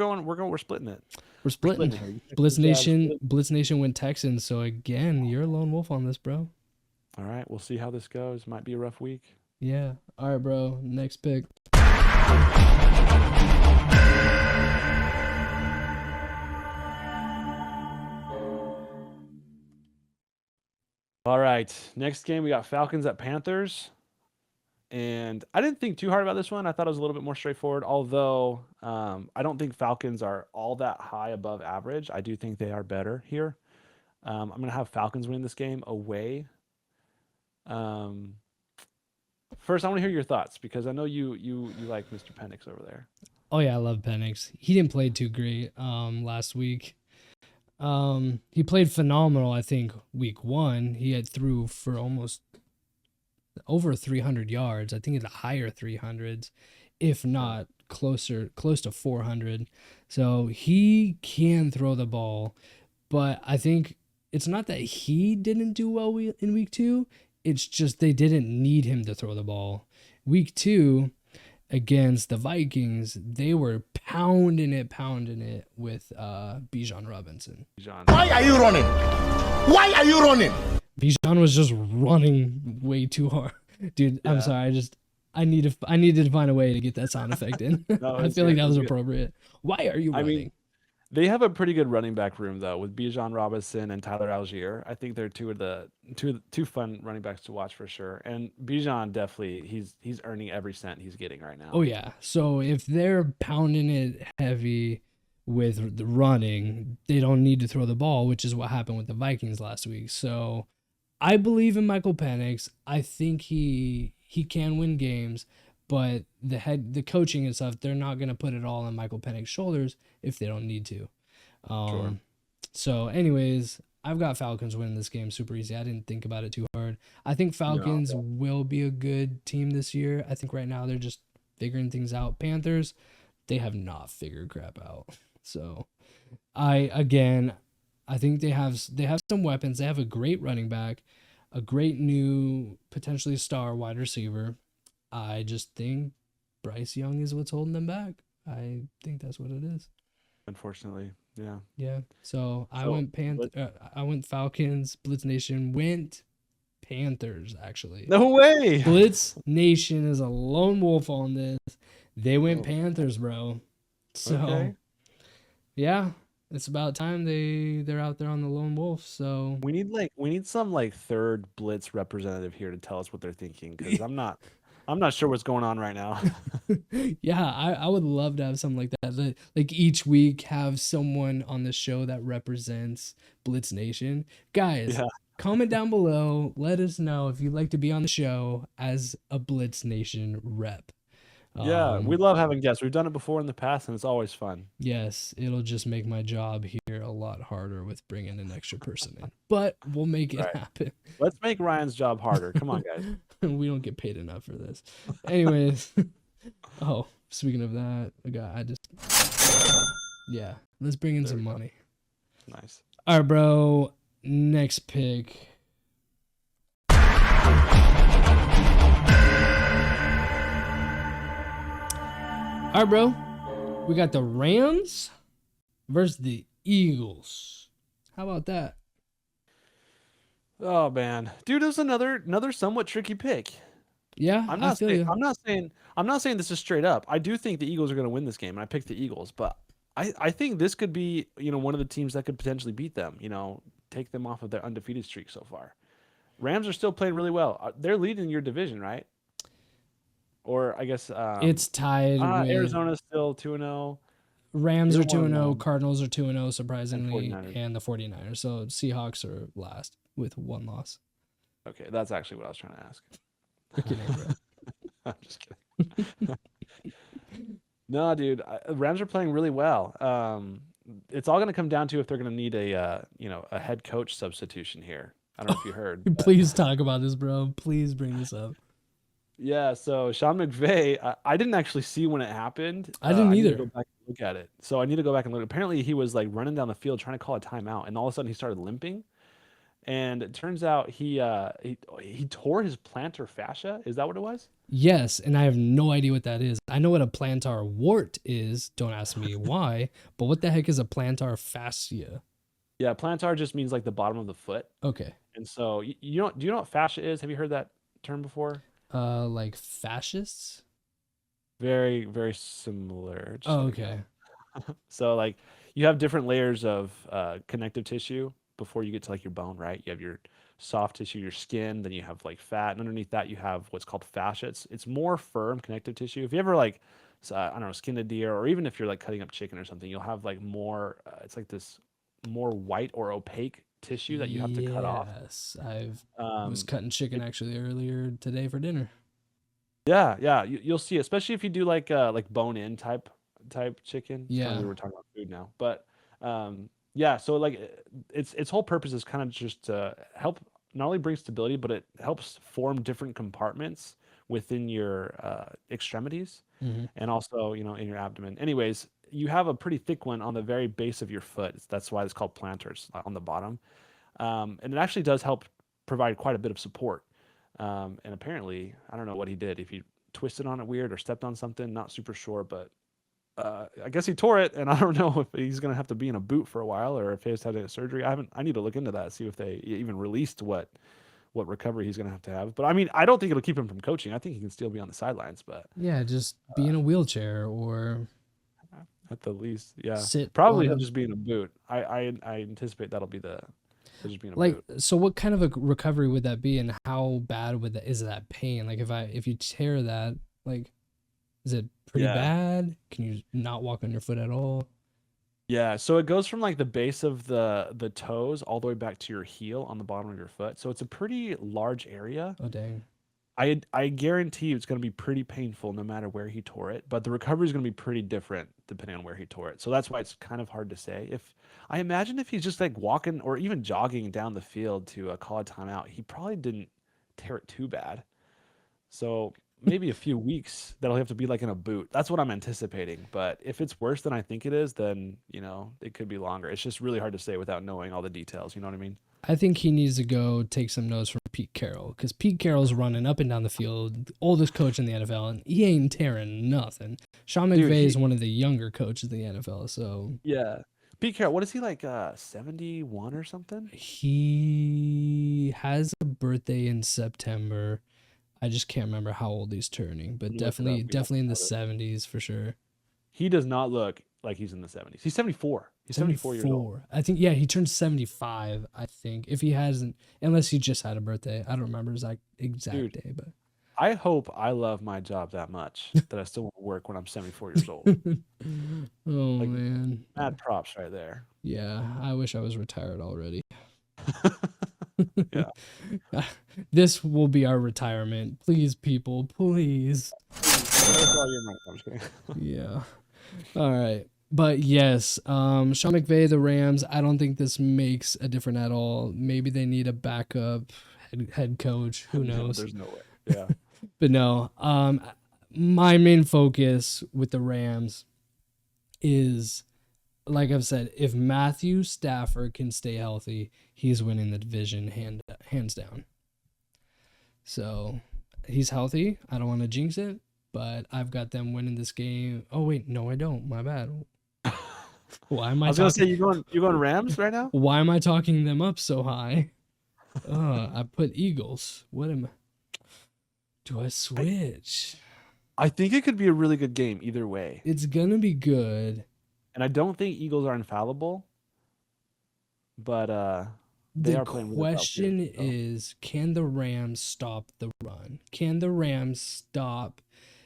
splitting it. We're splitting. it here. You pick Blitz the Jags, Nation. split it. Blitz Nation went Texans. So again, you're a lone wolf on this, bro. All right, we'll see how this goes. Might be a rough week. Yeah. All right, bro. Next pick. All right, next game we got Falcons at Panthers. And I didn't think too hard about this one. I thought it was a little bit more straightforward, although I don't think Falcons are all that high above average. I do think they are better here. I'm going to have Falcons win this game away. First, I want to hear your thoughts because I know you like Mr. Penix over there. Oh yeah, I love Penix. He didn't play too great last week. He played phenomenal, I think, week 1. He had threw for almost over 300 yards. I think it's a higher 300s, if not close to 400. So he can throw the ball, but I think it's not that he didn't do well in week 2. It's just they didn't need him to throw the ball. Week 2 against the Vikings, they were pounding it with Bijan Robinson. Why are you running? Why are you running? Bijan was just running way too hard. Dude, Yeah. I'm sorry. I needed to find a way to get that sound effect in. No, I it's feel like good, that was it's good. appropriate. Why are you I running? mean, they have a pretty good running back room though with Bijan Robinson and Tyler Algier. I think they're two fun running backs to watch for sure. And Bijan definitely he's earning every cent he's getting right now. Oh yeah. So if they're pounding it heavy with the running, they don't need to throw the ball, which is what happened with the Vikings last week. So I believe in Michael Penix. I think he can win games, but the coaching and stuff, they're not gonna put it all on Michael Penix's shoulders if they don't need to. Sure. So anyways, I've got Falcons winning this game super easy. I didn't think about it too hard. I think Falcons will be a good team this year. I think right now they're just figuring things out. Panthers, they have not figured crap out. So I think they have some weapons. They have a great running back, a great new potentially star wide receiver. I just think Bryce Young is what's holding them back. I think that's what it is. Unfortunately, yeah. Yeah. So I So, went Falcons. Blitz Nation went Panthers. Actually, No way. Blitz Nation is a lone wolf on this. They went Oh. Panthers, bro. So Okay. yeah, it's about time they're out there on the lone wolf. So We need some like third blitz representative here to tell us what they're thinking because I'm not sure what's going on right now. yeah, I would love to have something like that. Like each week have someone on the show that represents Blitz Nation. Guys, Yeah. comment down below. Let us know if you'd like to be on the show as a Blitz Nation rep. Yeah, we love having guests. We've done it before in the past, and it's always fun. Yes, it'll just make my job here a lot harder with bringing an extra person in. But we'll make it Right. happen. Let's make Ryan's job harder. Come on, guys. We don't get paid enough for this. Anyways. Oh, speaking of that, yeah, let's bring in There some we go. money. Nice. All right, bro. next pick. All right, bro. We got the Rams versus the Eagles. How about that? Oh man, dude, it was another somewhat tricky pick. Yeah, I'm I not feel saying you. I'm not saying this is straight up. I do think the Eagles are going to win this game, and I picked the Eagles, but I think this could be, one of the teams that could potentially beat them, take them off of their undefeated streak so far. Rams are still playing really well. They're leading your division, right? Or I guess It's tied with Arizona's still 2-0. Rams They're are 2-0, 1-1. Cardinals are 2-0 surprisingly, 49ers. and the 49ers. So Seahawks are last with 1 loss. Okay, that's actually what I was trying to ask. Kidding, bro. I'm just kidding. No, dude, Rams are playing really well. It's all going to come down to if they're going to need a head coach substitution here. I don't know if you heard. but- Please talk about this, bro. Please bring this up. Yeah, so Sean McVay, I didn't actually see when it happened. I didn't need to either. go back and look at it. So I need to go back and look. Apparently, he was like running down the field trying to call a timeout, and all of a sudden he started limping. And it turns out he tore his plantar fascia. Is that what it was? Yes, and I have no idea what that is. I know what a plantar wart is. Don't ask me why. But what the heck is a plantar fascia? Yeah, plantar just means like the bottom of the foot. Okay. And so do you know what fascia is? Have you heard that term before? Like fascists? Very, very similar. Just Oh, like okay. So like you have different layers of connective tissue before you get to like your bone, right? You have your soft tissue, your skin, then you have like fat, and underneath that you have what's called fascia. It's more firm connective tissue. If you ever like, I don't know, skinned a deer, or even if you're like cutting up chicken or something, you'll have like more. It's like this more white or opaque tissue that you have to cut off. Yes, I was Um, cutting chicken actually earlier today for dinner. yeah, you'll see, especially if you do like bone-in type chicken. It's kinda Yeah. weird we're talking about food now, but yeah. So like its whole purpose is kind of just to help not only bring stability, but it helps form different compartments within your extremities hmm and also in your abdomen. Anyways, you have a pretty thick one on the very base of your foot. That's why it's called plantars on the bottom, and it actually does help provide quite a bit of support. And apparently, I don't know what he did. If he twisted on it weird or stepped on something, not super sure, but I guess he tore it, and I don't know if he's gonna have to be in a boot for a while or if he has to have surgery. I need to look into that, see if they even released what recovery he's gonna have to have. But I mean, I don't think it'll keep him from coaching. I think he can still be on the sidelines, but Yeah, just be in a wheelchair or at the least, yeah, sit probably on he'll a- just be in a boot. I anticipate that'll be he'll just be in a like. boot. So, what kind of a recovery would that be, and how bad is that pain? Like, if you tear that, like, is it pretty Yeah. bad? Can you not walk on your foot at all? Yeah, so it goes from like the base of the toes all the way back to your heel on the bottom of your foot. So it's a pretty large area. Oh dang. I guarantee you it's going to be pretty painful no matter where he tore it, but the recovery is going to be pretty different depending on where he tore it. So that's why it's kind of hard to say. If I imagine if he's just like walking or even jogging down the field to call a timeout, he probably didn't tear it too bad. So maybe a few weeks that'll have to be like in a boot. That's what I'm anticipating. But if it's worse than I think it is, then it could be longer. It's just really hard to say without knowing all the details. You know what I mean? I think he needs to go take some notes from Pete Carroll, because Pete Carroll's running up and down the field, the oldest coach in the NFL, and he ain't tearing nothing. Sean Dude, McVay is one of the younger coaches in the NFL, so Yeah. Pete Carroll, what is he like? 71 or something? he has a birthday in September. I just can't remember how old he's turning, but Let me look it up. definitely We definitely in the talked about 70s for sure. He does not look like he's in the 70s. He's 74. He's 74 years old. I think, yeah, he turned 75, I think. If he hasn't, unless he just had a birthday. I don't remember his exact Dude. day, but I hope I love my job that much that I still want to work when I'm 74 years old. oh Like- man. Mad props right there. Yeah, I wish I was retired already. Yeah. This will be our retirement. Please, people, please. That's all your money. I'm just kidding. Yeah. All right. But yes, Sean McVay, the Rams, I don't think this makes a difference at all. Maybe they need a backup head coach. Who No, knows? there's no way. Yeah. But no, my main focus with the Rams is like I've said, if Matthew Stafford can stay healthy, he's winning the division hands down. So he's healthy. I don't want to jinx it, but I've got them winning this game. Oh wait, no, I don't. My bad. Why am I? I was gonna say you going Rams right now? Why am I talking them up so high? I put Eagles. What am I? Do I switch? I think it could be a really good game either way. It's gonna be good. And I don't think Eagles are infallible, but they The are playing. question is, can the Rams stop the run? Can the Rams stop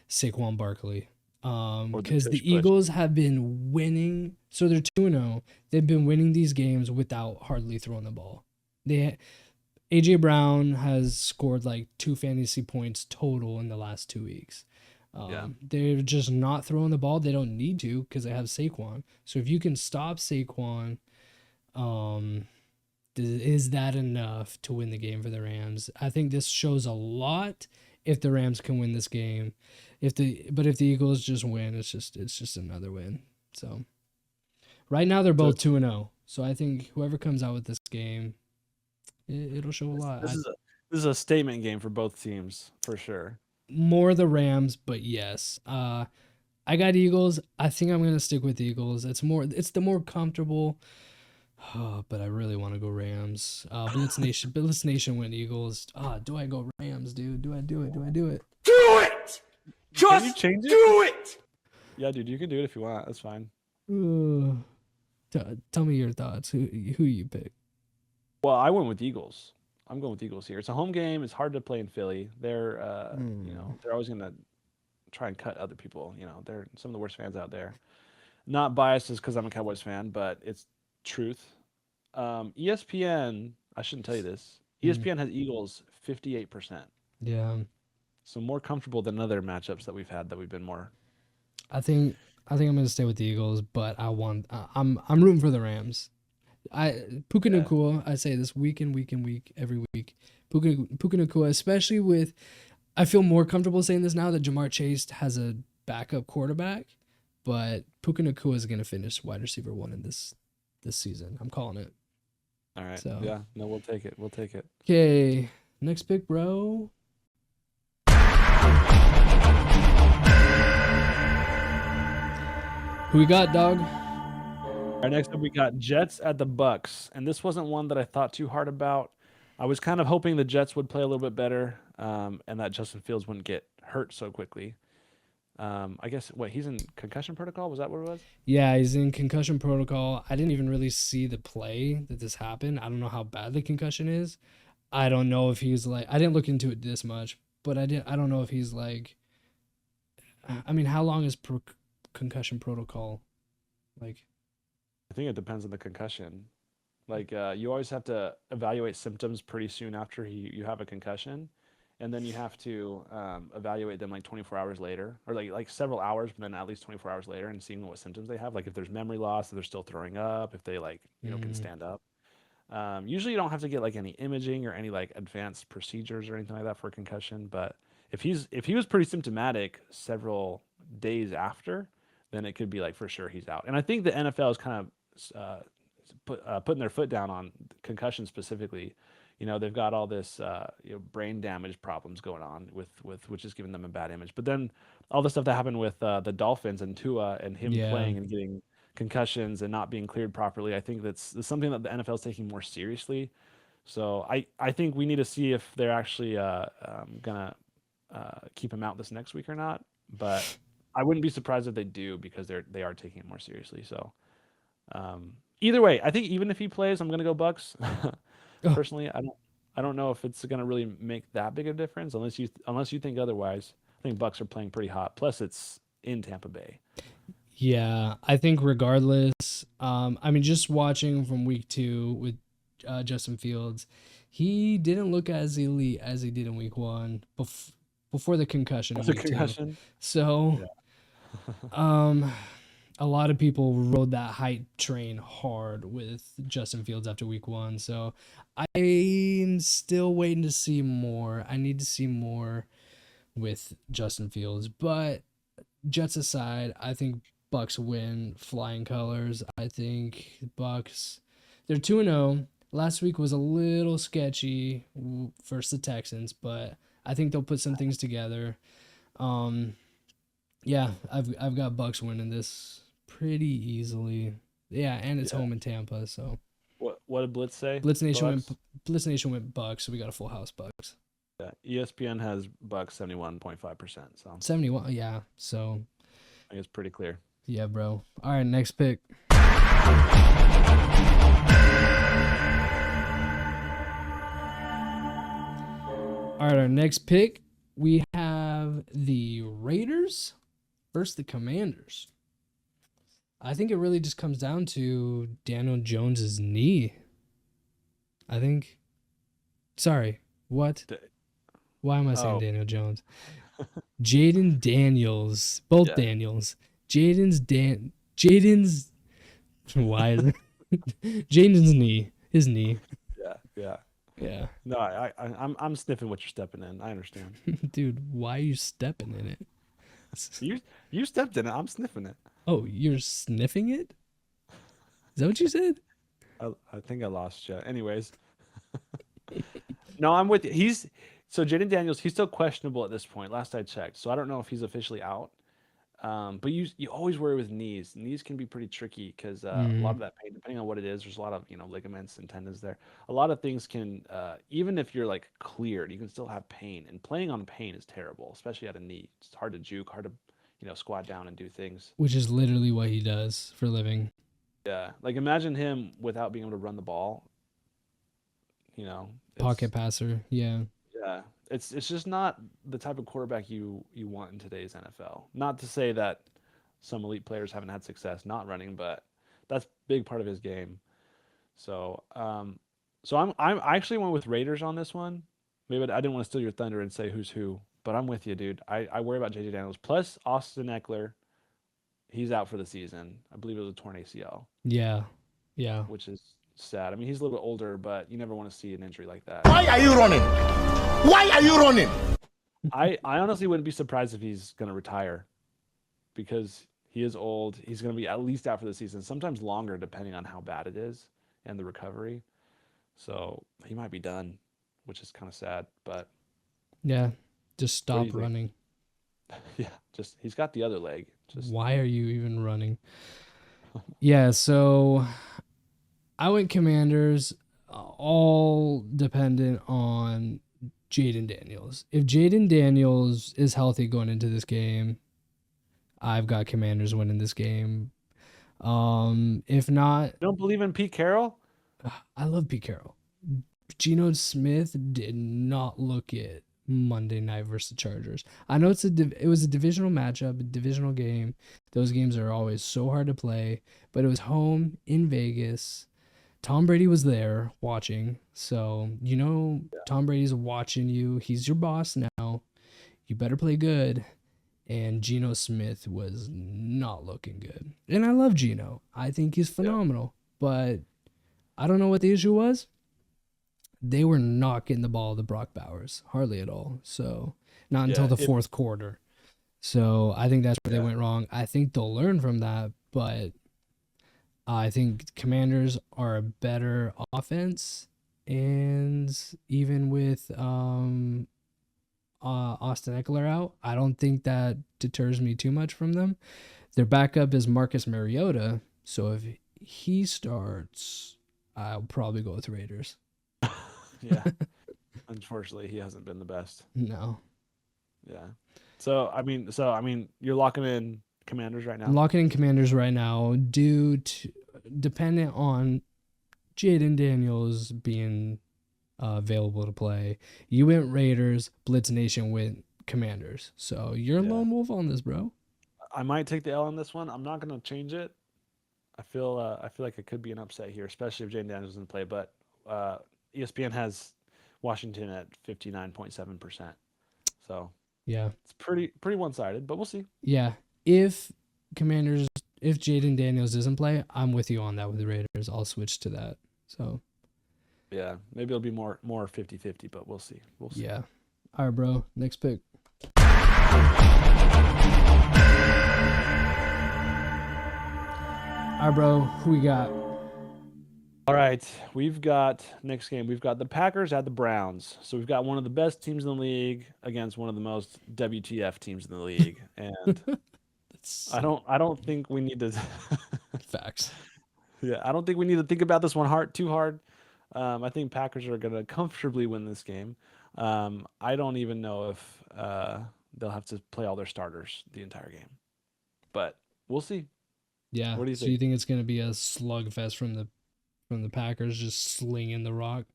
Saquon Barkley? Because the Eagles have been winning, so they're 2-0. They've been winning these games without hardly throwing the ball. AJ Brown has scored like 2 fantasy points total in the last 2 weeks. They're just not throwing the ball. They don't need to because they have Saquon. So if you can stop Saquon, is that enough to win the game for the Rams? I think this shows a lot if the Rams can win this game. If the Eagles just win, it's just another win. So right now they're both 2-0. So I think whoever comes out with this game, it'll show a lot. This is a statement game for both teams for sure. More the Rams, but yes. I got Eagles. I think I'm gonna stick with Eagles. It's the more comfortable. But I really want to go Rams. Blitz Nation went Eagles. Do I go Rams, dude? Do I do it? Do it! Just do it! Yeah, dude, you can do it if you want. That's fine. Tell me your thoughts. Who you pick? Well, I went with Eagles. I'm going with Eagles here. It's a home game. It's hard to play in Philly. They're they're always gonna try and cut other people. They're some of the worst fans out there. Not biased just because I'm a Cowboys fan, but it's truth. ESPN, I shouldn't tell you this. ESPN has Eagles 58%. Yeah. So more comfortable than other matchups that we've had that we've been more. I think I'm gonna stay with the Eagles, but I'm rooting for the Rams. Puka Nacua, I say this week every week. Puka Nacua, especially with, I feel more comfortable saying this now that Jamar Chase has a backup quarterback, but Puka Nacua is gonna finish wide receiver 1 in this season. I'm calling it. All right. So. Yeah. No, we'll take it. Okay. Next pick, bro. Who we got, dog? All right, next up we got Jets at the Bucks, and this wasn't one that I thought too hard about. I was kind of hoping the Jets would play a little bit better, and that Justin Fields wouldn't get hurt so quickly. I guess he's in concussion protocol? Was that what it was? Yeah, he's in concussion protocol. I didn't even really see the play that this happened. I don't know how bad the concussion is. I don't know if he's like, I didn't look into it this much, but I don't know if he's like, I mean, how long is concussion protocol? Like, I think it depends on the concussion. Like, you always have to evaluate symptoms pretty soon after you have a concussion. And then you have to evaluate them like 24 hours later, or like several hours, but then at least 24 hours later, and seeing what symptoms they have. Like if there's memory loss, if they're still throwing up, if they can stand up. Usually you don't have to get like any imaging or any like advanced procedures or anything like that for a concussion. But if he was pretty symptomatic several days after, then it could be like for sure he's out. And I think the NFL is kind of putting their foot down on concussion specifically. They've got all this brain damage problems going on with which is giving them a bad image. But then all the stuff that happened with the Dolphins and Tua and him playing and getting concussions and not being cleared properly, I think that's something that the NFL is taking more seriously. So I think we need to see if they're actually gonna keep him out this next week or not. But I wouldn't be surprised if they do because they are taking it more seriously. So either way, I think even if he plays, I'm gonna go Bucks. Personally, I don't know if it's going to really make that big a difference unless you think otherwise. I think Bucks are playing pretty hot. Plus, it's in Tampa Bay. Yeah, I think regardless, I mean, just watching from week 2 with Justin Fields, he didn't look as elite as he did in week 1 before the concussion. In week 2. So, a lot of people rode that hype train hard with Justin Fields after week 1. So I'm still waiting to see more. I need to see more with Justin Fields. But Jets aside, I think Bucks win flying colors. I think Bucks, they're 2-0. Last week was a little sketchy versus the Texans, but I think they'll put some things together. Yeah, I've got Bucks winning this pretty easily. Yeah, and it's home in Tampa, so. What did Blitz say? Blitz Nation went Bucks, so we got a full house Bucks. Yeah, ESPN has Bucks 71.5%. So 71, yeah. So I think it's pretty clear. Yeah, bro. All right, next pick. All right, our next pick, we have the Raiders versus the Commanders. I think it really just comes down to Daniel Jones's knee. I think. Sorry, what? Why am I saying Daniel Jones? Jaden Daniels, both Daniels. Jaden's why is it? Jaden's knee, his knee. Yeah. No, I'm sniffing what you're stepping in. I understand. Dude, why are you stepping in it? You stepped in it. I'm sniffing it. Oh, you're sniffing it? Is that what you said? I think I lost you. Anyways. No, I'm with you. So Jaden Daniels, he's still questionable at this point. Last I checked, so I don't know if he's officially out. But you always worry with knees. Knees can be pretty tricky because a lot of that pain, depending on what it is, there's a lot of ligaments and tendons there. A lot of things can, even if you're like cleared, you can still have pain. And playing on pain is terrible, especially at a knee. It's hard to juke, hard to squat down and do things. Which is literally what he does for a living. Yeah, like imagine him without being able to run the ball. Pocket passer. Yeah. Yeah, it's just not the type of quarterback you want in today's NFL. Not to say that some elite players haven't had success not running, but that's a big part of his game. So, I actually went with Raiders on this one. Maybe I didn't want to steal your thunder and say who's who, but I'm with you, dude. I worry about JJ Daniels. Plus Austin Eckler, he's out for the season. I believe it was a torn ACL. Yeah. Which is sad. I mean, he's a little bit older, but you never want to see an injury like that. Why are you running? Why are you running? I honestly wouldn't be surprised if he's going to retire because he is old. He's going to be at least out for the season, sometimes longer depending on how bad it is and the recovery. So he might be done, which is kind of sad, but yeah, just stop running. Yeah, just he's got the other leg. Why are you even running? Yeah, so I went Commanders, all dependent on Jaden Daniels. If Jaden Daniels is healthy going into this game, I've got Commanders winning this game. If not, you don't believe in Pete Carroll? I love Pete Carroll. Geno Smith did not look it Monday night versus the Chargers. I know it was a divisional matchup, a divisional game. Those games are always so hard to play, but it was home in Vegas. Tom Brady was there watching, so Tom Brady's watching you. He's your boss now. You better play good. And Geno Smith was not looking good. And I love Geno. I think he's phenomenal. But I don't know what the issue was. They were not getting the ball to Brock Bowers, hardly at all. So not until the fourth quarter. So I think that's where they went wrong. I think they'll learn from that, but I think Commanders are a better offense, and even with Austin Eckler out, I don't think that deters me too much from them. Their backup is Marcus Mariota, so if he starts, I'll probably go with Raiders. Yeah. Unfortunately, he hasn't been the best. No. Yeah. So I mean, you're locking in Commanders right now. I'm locking in Commanders right now, dependent on Jaden Daniels being available to play. You went Raiders, Blitz Nation went Commanders. So you're a lone wolf on this, bro. I might take the L on this one. I'm not going to change it. I feel like it could be an upset here, especially if Jaden Daniels doesn't play. But ESPN has Washington at 59.7%. So yeah, it's pretty one-sided, but we'll see. Yeah, if Jaden Daniels doesn't play, I'm with you on that with the Raiders. I'll switch to that. So yeah, maybe it'll be more 50-50, but we'll see. Yeah. All right, bro. Next pick. All right, bro. Who we got? All right, we've got next game. We've got the Packers at the Browns. So we've got one of the best teams in the league against one of the most WTF teams in the league, and I don't think we need to. Facts. Yeah, I don't think we need to think about this one too hard. I think Packers are going to comfortably win this game. I don't even know if they'll have to play all their starters the entire game, but we'll see. Yeah. What do you So think? you think it's gonna be a slugfest from the Packers just slinging the rock?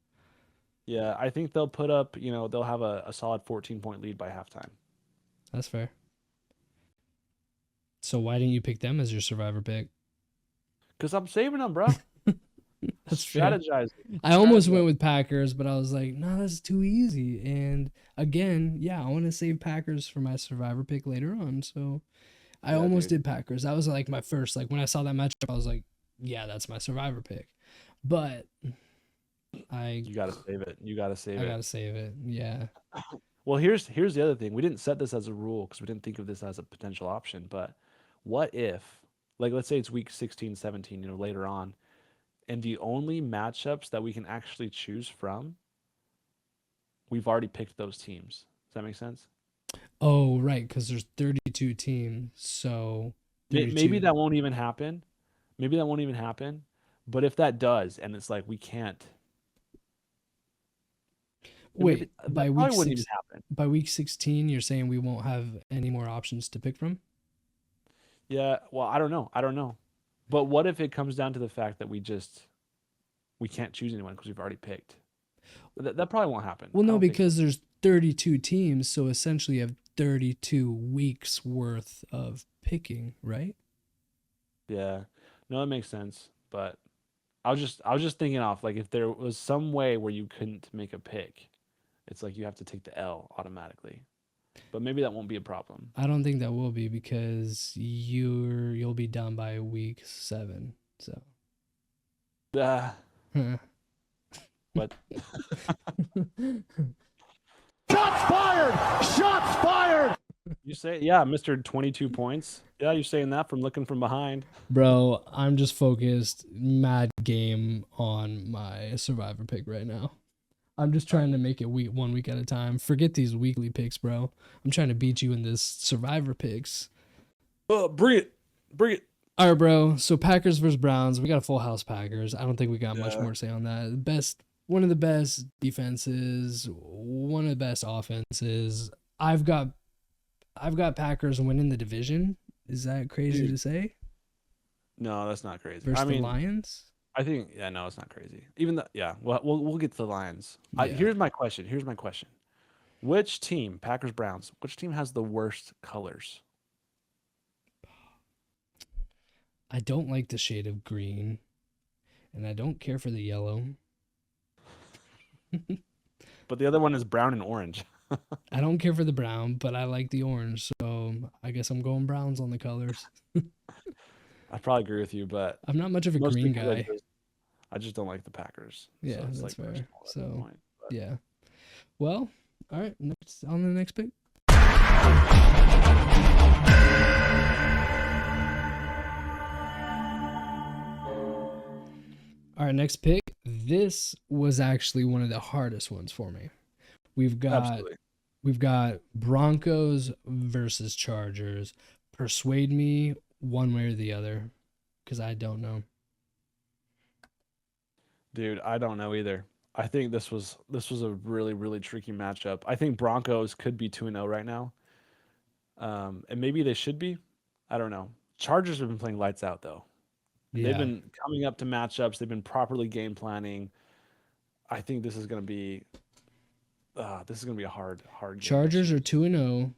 Yeah, I think they'll put up. They'll have a solid 14-point lead by halftime. That's fair. So why didn't you pick them as your survivor pick? Because I'm saving them, bro. That's fair. Strategizing. I almost went with Packers, but I was like, no, that's too easy. And again, yeah, I want to save Packers for my survivor pick later on. So I almost did Packers. That was like my first, like when I saw that matchup, I was like, yeah, that's my survivor pick. But You gotta save it. You gotta save I it. gotta save it. Yeah. Well, here's the other thing. We didn't set this as a rule because we didn't think of this as a potential option. But what if, like, let's say it's week 16, 17, later on, and the only matchups that we can actually choose from, we've already picked those teams. Does that make sense? Oh, right, because there's 32 teams. So Maybe 32. that won't even happen. Maybe that won't even happen. But if that does, and it's like we can't. Wait, that by probably week wouldn't six, even happen. by week 16, you're saying we won't have any more options to pick from? Yeah, well, I don't know. But what if it comes down to the fact that we can't choose anyone because we've already picked? That probably won't happen. Well, I no, don't think because there's 32 teams, so essentially you have 32 weeks worth of picking, right? so. Yeah. No, that makes sense. But I was just thinking off, like, if there was some way where you couldn't make a pick, it's like you have to take the L automatically. But maybe that won't be a problem. I don't think that will be because you'll be done by week 7. So, But Shots fired! Shots fired! you say, yeah, Mr. 22 points. Yeah, you're saying that from looking from behind. bro, I'm just focused mad game on my survivor pick right now. I'm just trying to make it one week at a time. Forget these weekly picks, bro. I'm trying to beat you in this survivor picks. Bring it. Bring it. All right, bro. So Packers versus Browns. We got a full house Packers. I don't think we got much Yeah. more to say on that. One of the best defenses, one of the best offenses. I've got Packers winning the division. Is that crazy to say? No, that's not crazy. Versus I mean, the Lions? I think, yeah, no, it's not crazy. Even though, yeah, we'll get to the Lions. Yeah. Here's my question. Which team, Packers, Browns, which team has the worst colors? I don't like the shade of green, and I don't care for the yellow. But the other one is brown and orange. I don't care for the brown, but I like the orange, so I guess I'm going Browns on the colors. I probably agree with you, but I'm not much of a mostly green 'cause guy. I just don't like the Packers. Yeah, so it's that's like fair. personal at that So, point, but- yeah. Well, all right, next on the next pick. All right, next pick. This was actually one of the hardest ones for me. Absolutely. We've got Broncos versus Chargers. Persuade me one way or the other, because I don't know. Dude, I don't know either. I think this was a really, really tricky matchup. I think Broncos could be 2-0 right now. And maybe they should be. I don't know. Chargers have been playing lights out though. Yeah. They've been coming up to matchups. They've been properly game planning. I think this is going to be a hard game. Chargers are 2-0.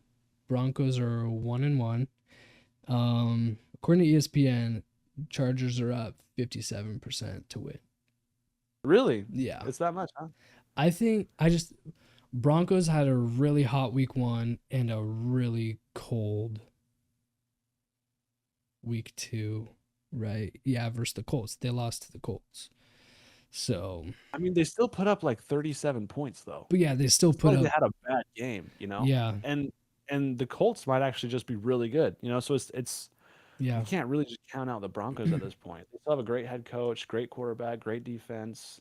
Broncos are 1-1. According to ESPN, Chargers are up 57% to win. Really? Yeah. It's that much, huh? I think Broncos had a really hot week 1 and a really cold week 2, right? Yeah, versus the Colts. They lost to the Colts. So, I mean, they still put up like 37 points though. but yeah, they still It's put not like up. they had a bad game, you know? Yeah. And the Colts might actually just be really good, you know? So it's Yeah. you can't really just count out the Broncos at this point. They still have a great head coach, great quarterback, great defense.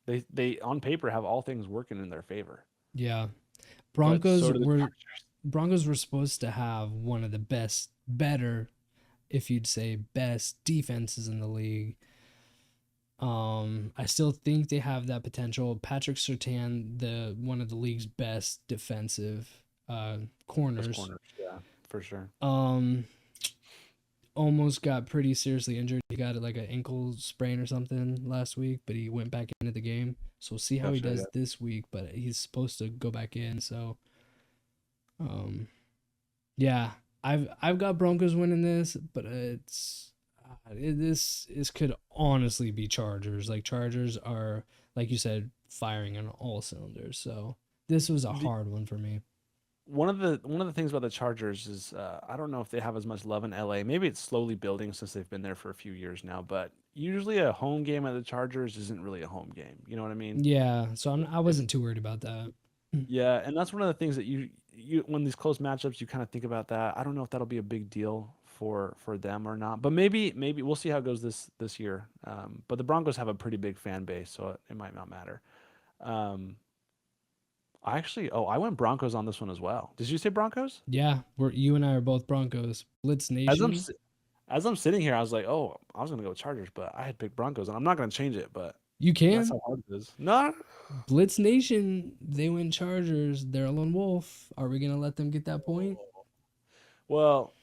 They on paper have all things working in their favor. Yeah. But Broncos so do the were Chargers. Broncos were supposed to have one of the better, if you'd say best defenses in the league. I still think they have that potential. Patrick Surtain, one of the league's best defensive corners. Those corners, yeah, for sure. Almost got pretty seriously injured. He got like an ankle sprain or something last week, but he went back into the game. So we'll see how he does this week, but he's supposed to go back in. So, yeah, I've got Broncos winning this, but this could honestly be Chargers. Like Chargers are, like you said, firing on all cylinders. So this was a hard one for me. One of the things about the Chargers is I don't know if they have as much love in LA. Maybe it's slowly building since they've been there for a few years now. But usually a home game at the Chargers isn't really a home game. You know what I mean? Yeah. So I wasn't too worried about that. Yeah, and that's one of the things that you when these close matchups, you kind of think about that. I don't know if that'll be a big deal for them or not. But maybe we'll see how it goes this year. But the Broncos have a pretty big fan base, so it might not matter. I went Broncos on this one as well. Did you say Broncos? Yeah, you and I are both Broncos. Blitz Nation. As I'm sitting here, I was like, oh, I was gonna go Chargers, but I had picked Broncos, and I'm not gonna change it. But You can. that's how hard it is. No, Blitz Nation, they win Chargers. They're a lone wolf. Are we going to let them get that point? well,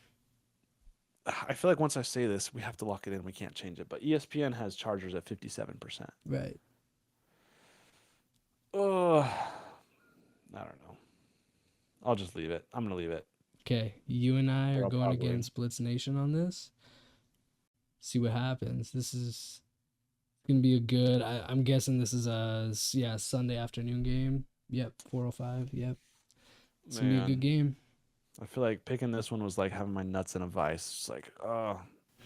I feel like once I say this, we have to lock it in. We can't change it. But ESPN has Chargers at 57%. Right. Oh, I don't know. I'll just leave it. I'm gonna leave it. Okay. You and I are Well, going probably. against Blitz Nation on this. See what happens. This is going to be a good, I'm guessing this is a Sunday afternoon game. Yep. 4:05. Yep. It's going to be a good game. I feel like picking this one was like having my nuts in a vice. It's like, oh,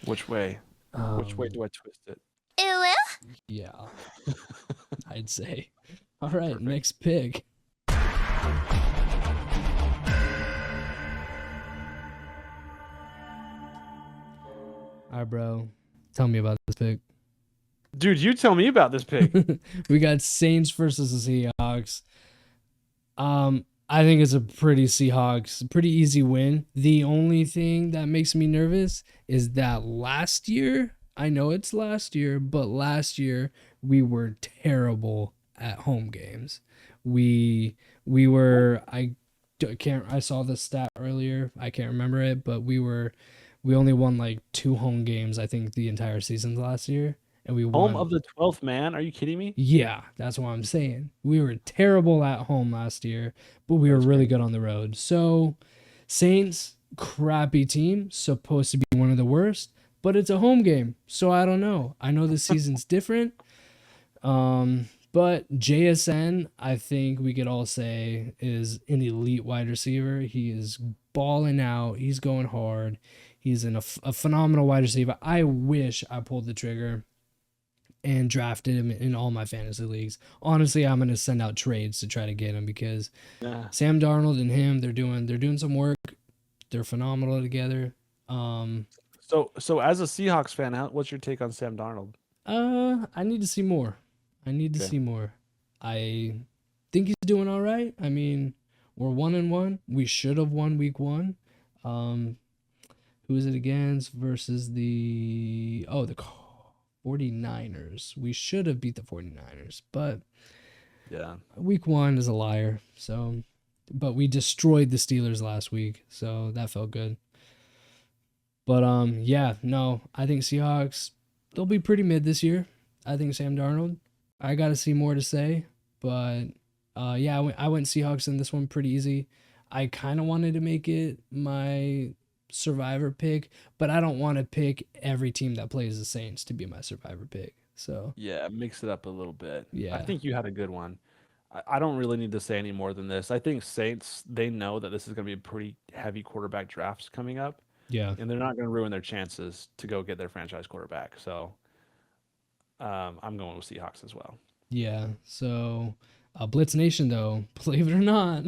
which way? Which way do I twist it? Yeah. I'd say. All right. Next pick. All right, bro. Tell me about this pick. Dude, you tell me about this pick. We got Saints versus the Seahawks. I think it's a pretty easy win. The only thing that makes me nervous is that last year, I know it's last year, but last year we were terrible at home games. We were, I saw the stat earlier. I can't remember it, but we only won like 2 home games, I think, the entire season last year. And we won. Home of the 12th man? Are you kidding me? Yeah, that's what I'm saying. We were terrible at home last year, but we were really good on the road. So, Saints, crappy team, supposed to be one of the worst, but it's a home game. So I don't know. I know this season's different. But JSN, I think we could all say, is an elite wide receiver. He is balling out. He's going hard. He's a phenomenal wide receiver. I wish I pulled the trigger and drafted him in all my fantasy leagues. Honestly, I'm going to send out trades to try to get him because Sam Darnold and him, they're doing some work. They're phenomenal together. So as a Seahawks fan, what's your take on Sam Darnold? I need to see more. I think he's doing all right. I mean, we're 1-1. We should have won week 1. Who is it against versus the 49ers. We should have beat the 49ers, but week 1 is a liar. So, but we destroyed the Steelers last week, so that felt good. But I think Seahawks, they'll be pretty mid this year. I think Sam Darnold, I got to see more to say, but I went Seahawks in this one pretty easy. I kind of wanted to make it my survivor pick, but I don't want to pick every team that plays the Saints to be my survivor pick. So yeah, mix it up a little bit. Yeah, I think you had a good one. I don't really need to say any more than this. I think Saints, they know that this is going to be a pretty heavy quarterback drafts coming up. Yeah, and they're not going to ruin their chances to go get their franchise quarterback. So I'm going with Seahawks as well. Yeah. So Blitz Nation, though, believe it or not,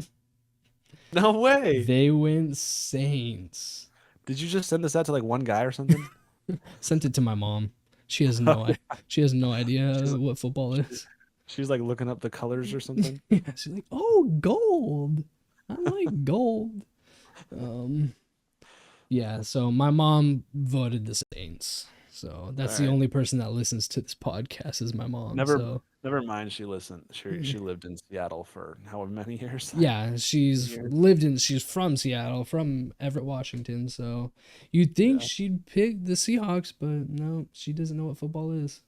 no way, they went Saints. Did you just send this out to like one guy or something? Sent it to my mom. She has she has no idea what football is. She's like looking up the colors or something. Yeah, she's like, oh, gold. I like gold. Yeah, so my mom voted the Saints. So that's the only person that listens to this podcast is my mom. Never mind. She listened. She lived in Seattle for however many years. Yeah, she's from Seattle, from Everett, Washington. So you'd think she'd pick the Seahawks, but no, she doesn't know what football is.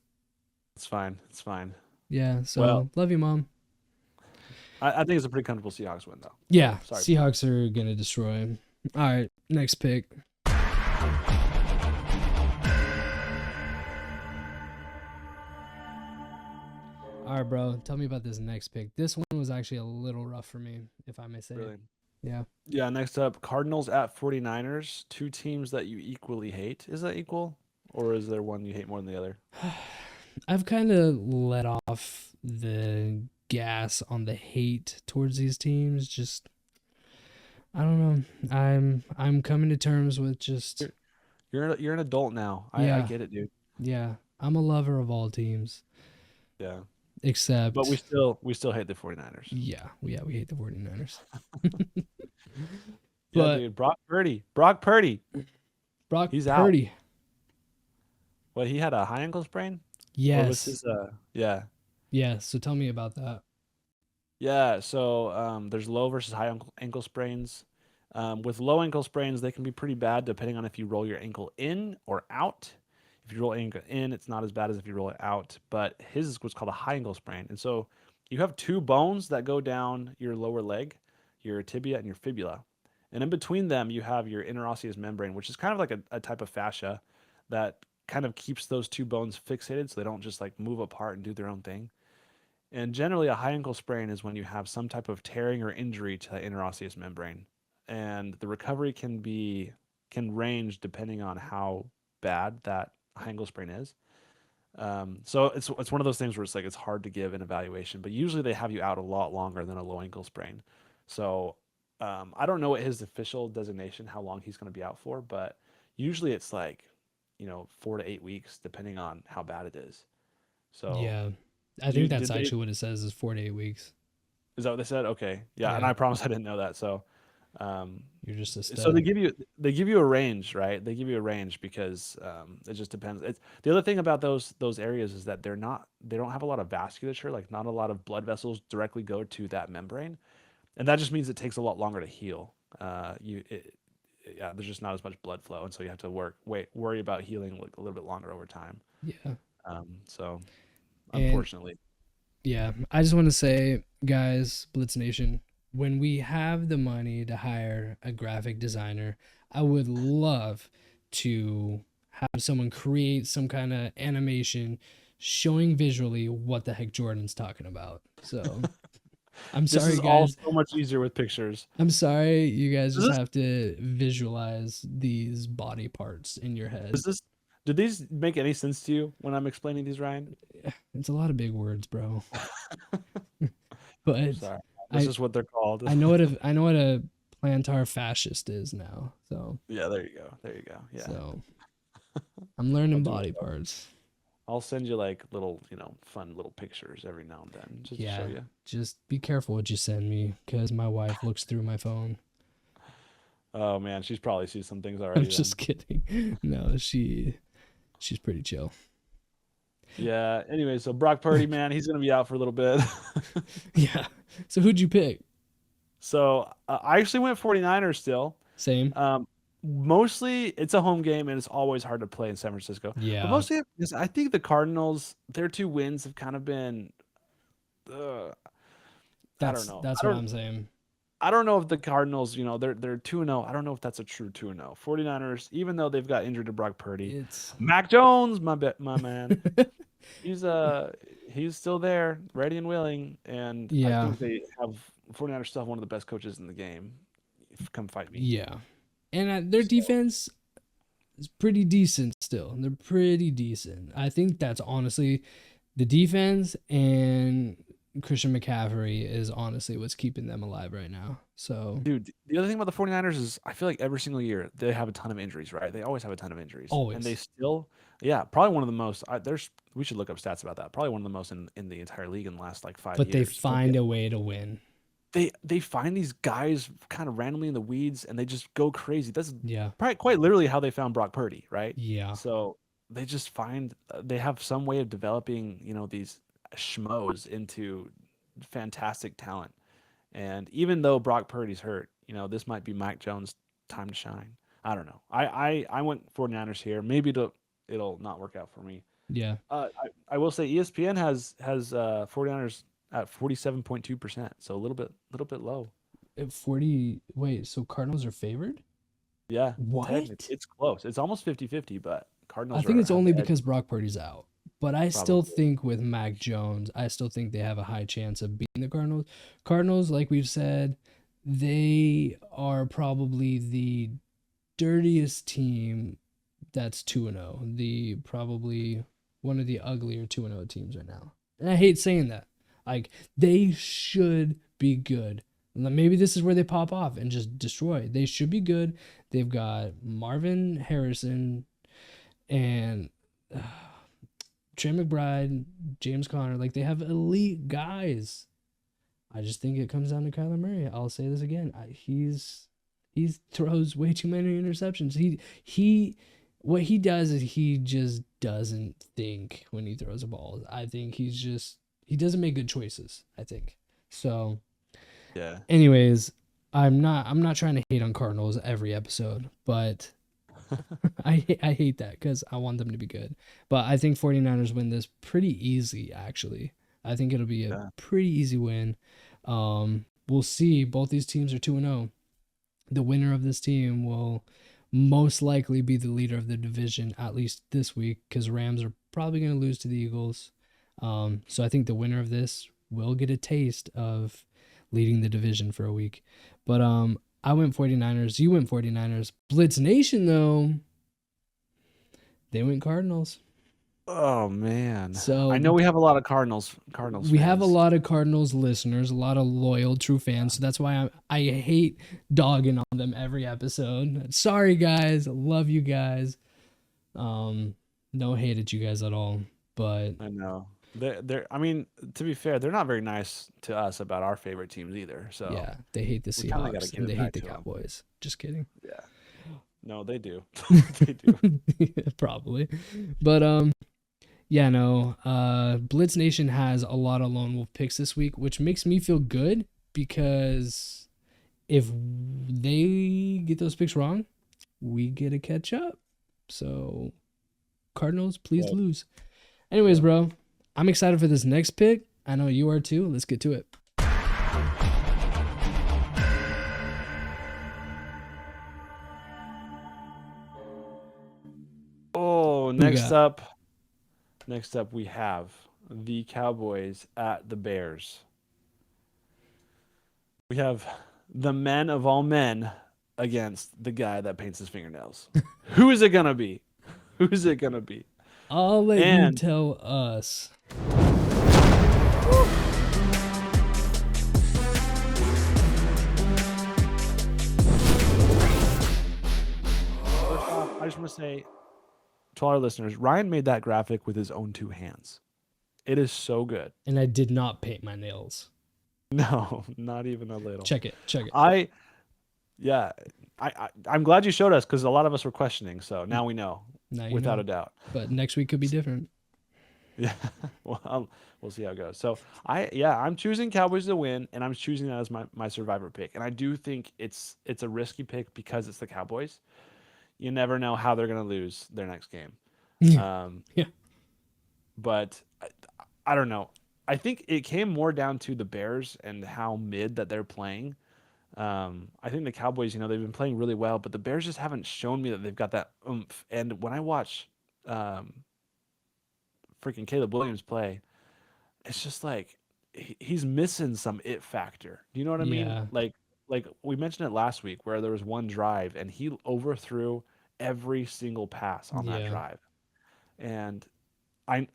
It's fine. It's fine. Yeah, so love you, Mom. I think it's a pretty comfortable Seahawks win, though. Yeah, Sorry. Seahawks are going to destroy him. All right, next pick. All right, bro, tell me about this next pick. This one was actually a little rough for me, if I may say. Really? Yeah. Yeah, next up, Cardinals at 49ers, two teams that you equally hate. Is that equal? Or is there one you hate more than the other? I've kind of let off the gas on the hate towards these teams. Just, I don't know. I'm coming to terms with just. You're an adult now. I get it, dude. Yeah, I'm a lover of all teams. Yeah. Except. But we still hate the 49ers. Yeah, we hate the 49ers. But dude, Brock Purdy. He's Purdy. out. What, he had a high ankle sprain? Yes. Or was his, yeah. Yeah, so tell me about that. Yeah, so there's low versus high ankle sprains. With low ankle sprains, they can be pretty bad depending on if you roll your ankle in or out. If you roll ankle in, it's not as bad as if you roll it out. But his is what's called a high ankle sprain. And so you have two bones that go down your lower leg, your tibia and your fibula. And in between them, you have your interosseous membrane, which is kind of like a type of fascia that kind of keeps those two bones fixated so they don't just like move apart and do their own thing. And generally, a high ankle sprain is when you have some type of tearing or injury to the interosseous membrane. And the recovery can range depending on how bad that high ankle sprain is. So it's one of those things where it's like it's hard to give an evaluation, but usually they have you out a lot longer than a low ankle sprain. So I don't know what his official designation, how long he's going to be out for, but usually it's like 4 to 8 weeks, depending on how bad it is. So yeah, I think that's actually what it says is 4 to 8 weeks. Is that what they said? Okay, yeah. And I promise I didn't know that. So you're just a stud. So they give you a range, right? They give you a range because it just depends. The other thing about those areas is that they don't have a lot of vasculature, like not a lot of blood vessels directly go to that membrane, and that just means it takes a lot longer to heal. There's just not as much blood flow, and so you have to worry about healing like a little bit longer over time. Yeah. So unfortunately. Yeah, I just want to say, guys, Blitz Nation, when we have the money to hire a graphic designer, I would love to have someone create some kind of animation showing visually what the heck Jordan's talking about. So I'm sorry, this is guys. all so much easier with pictures. I'm sorry, you guys just have to visualize these body parts in your head. Did these make any sense to you when I'm explaining these, Ryan? It's a lot of big words, bro. But sorry. This is what they're called. I know what a plantar fascist is now. So yeah, there you go. Yeah. So I'm learning body parts. I'll send you like little, fun little pictures every now and then just to show you. Just be careful what you send me because my wife looks through my phone. Oh man, she's probably seen some things already. I'm just kidding. No, she's pretty chill. Yeah. Anyway, so Brock Purdy, man, he's gonna be out for a little bit. Yeah. So who'd you pick? So I actually went 49ers still. Same. Mostly it's a home game and it's always hard to play in San Francisco. Yeah. But mostly I think the Cardinals, their 2 wins have kind of been. I don't know. That's what I'm saying. I don't know if the Cardinals, they're 2-0. I don't know if that's a true 2-0. 49ers, even though they've got injured to Brock Purdy, Mac Jones, my man, he's still there, ready and willing, and I think they have 49ers still have one of the best coaches in the game. Come fight me. Yeah, and their defense is pretty decent still. They're pretty decent. I think that's honestly the defense and Christian McCaffrey is honestly what's keeping them alive right now. So Dude, the other thing about the 49ers is I feel like every single year they have a ton of injuries, right? They always have a ton of injuries. And they always, still, yeah, probably one of the most, we should look up stats about that. Probably one of the most in the entire league in the last like 5 but they years. find a way to win. They find these guys kind of randomly in the weeds and they just go crazy. That's Yeah, probably quite literally how they found Brock Purdy, right? yeah, So they just find they have some way of developing, these schmoes into fantastic talent. And even though Brock Purdy's hurt, this might be Mike Jones' time to shine. I don't know. I went 49ers here. Maybe it'll not work out for me. yeah. I will say ESPN has 49ers at 47.2%, so a little bit low. At 40. Wait, so Cardinals are favored? Yeah, What? technically, it's close. It's almost 50-50, but Cardinals I think it's have only the edge, because Brock Purdy's out. But I still probably. think with Mac Jones, I still think they have a high chance of beating the Cardinals. Cardinals, like we've said, they are probably the dirtiest team that's 2-0. The probably one of the uglier 2-0 teams right now. And I hate saying that. Like they should be good. Maybe this is where they pop off and just destroy. They should be good. They've got Marvin Harrison and Trey McBride, James Conner. Like they have elite guys. I just think it comes down to Kyler Murray. I'll say this again. He throws way too many interceptions. He what he does is he just doesn't think when he throws a ball. I think he doesn't make good choices, I think. So Yeah. anyways, I'm not trying to hate on Cardinals every episode, but I hate that because I want them to be good. But I think 49ers win this pretty easy, actually. I think it'll be a pretty easy win. We'll see. Both these teams are 2-0. The winner of this team will most likely be the leader of the division, at least this week, because Rams are probably going to lose to the Eagles. So I think the winner of this will get a taste of leading the division for a week. But I went 49ers. You went 49ers. Blitz Nation, though, they went Cardinals. Oh man. So I know we have a lot of Cardinals we have a fans. lot of Cardinals listeners, a lot of loyal, true fans. So that's why I hate dogging on them every episode. Sorry, guys. Love you guys. No hate at you guys at all. But I know. I mean, to be fair, they're not very nice to us about our favorite teams either. So yeah, they hate the we kinda gotta Seahawks give and it they hate back the to 'em. Cowboys. Just kidding. Yeah. No, they do. They do. Probably. But yeah, no. Blitz Nation has a lot of lone wolf picks this week, which makes me feel good because if they get those picks wrong, we get to catch up. So Cardinals, please Yeah. lose. Anyways, bro, I'm excited for this next pick. I know you are too. Let's get to it. Oh, got? next up we have the Cowboys at the Bears. We have the men of all men against the guy that paints his fingernails. Who is it gonna be? Who is it gonna be? I'll let you And- tell us. First off, I just want to say to all our listeners, Ryan made that graphic with his own 2 hands. It is so good. And I did not paint my nails. No, not even a little. Check it. Check it. I'm glad you showed us because a lot of us were questioning. So now we know, Now you without know. a doubt. But next week could be different. Yeah, well, we'll see how it goes. So I'm choosing Cowboys to win, and I'm choosing that as my survivor pick. And I do think it's a risky pick because it's the Cowboys. You never know how they're gonna lose their next game. Yeah. But I don't know. I think it came more down to the Bears and how mid that they're playing. I think the Cowboys, they've been playing really well, but the Bears just haven't shown me that they've got that oomph. And when I watch freaking Caleb Williams play, it's just like he's missing some it factor. Do you know what I mean? Yeah. Like we mentioned it last week where there was one drive and he overthrew every single pass on that Yeah. drive. And I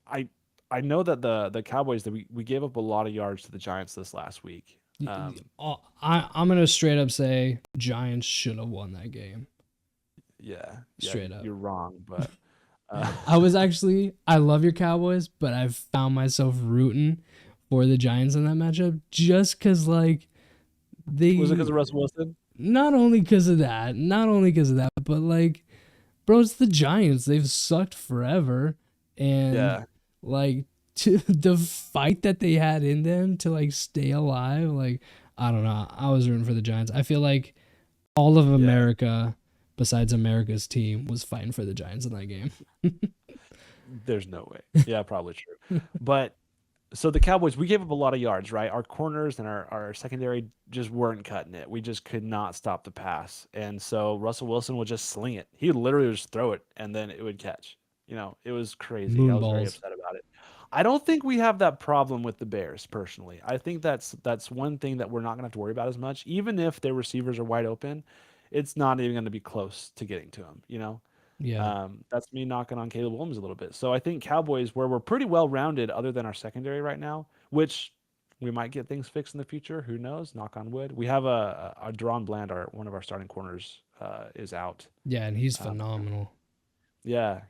I know that the Cowboys that we gave up a lot of yards to the Giants this last week. I'm gonna straight up say Giants should have won that game. Yeah, Straight up. you're wrong, but I love your Cowboys, but I've found myself rooting for the Giants in that matchup just because, like, they. Was it because of Russell Wilson? Not only because of that, but, like, bro, it's the Giants. They've sucked forever. And, like, the fight that they had in them to, like, stay alive, like, I don't know. I was rooting for the Giants. I feel like all of America, besides America's team, was fighting for the Giants in that game. There's no way. Yeah, probably true. But so the Cowboys, we gave up a lot of yards, right? Our corners and our secondary just weren't cutting it. We just could not stop the pass. And so Russell Wilson would just sling it. He would literally just throw it and then it would catch. It was crazy. I was very upset about it. I don't think we have that problem with the Bears, personally. I think that's one thing that we're not going to have to worry about as much. Even if their receivers are wide open, it's not even going to be close to getting to them, Yeah. That's me knocking on Caleb Williams a little bit. So I think Cowboys, where we're pretty well rounded, other than our secondary right now, which we might get things fixed in the future. Who knows? Knock on wood. We have a Deron Bland, one of our starting corners, is out. Yeah, and he's phenomenal. Yeah,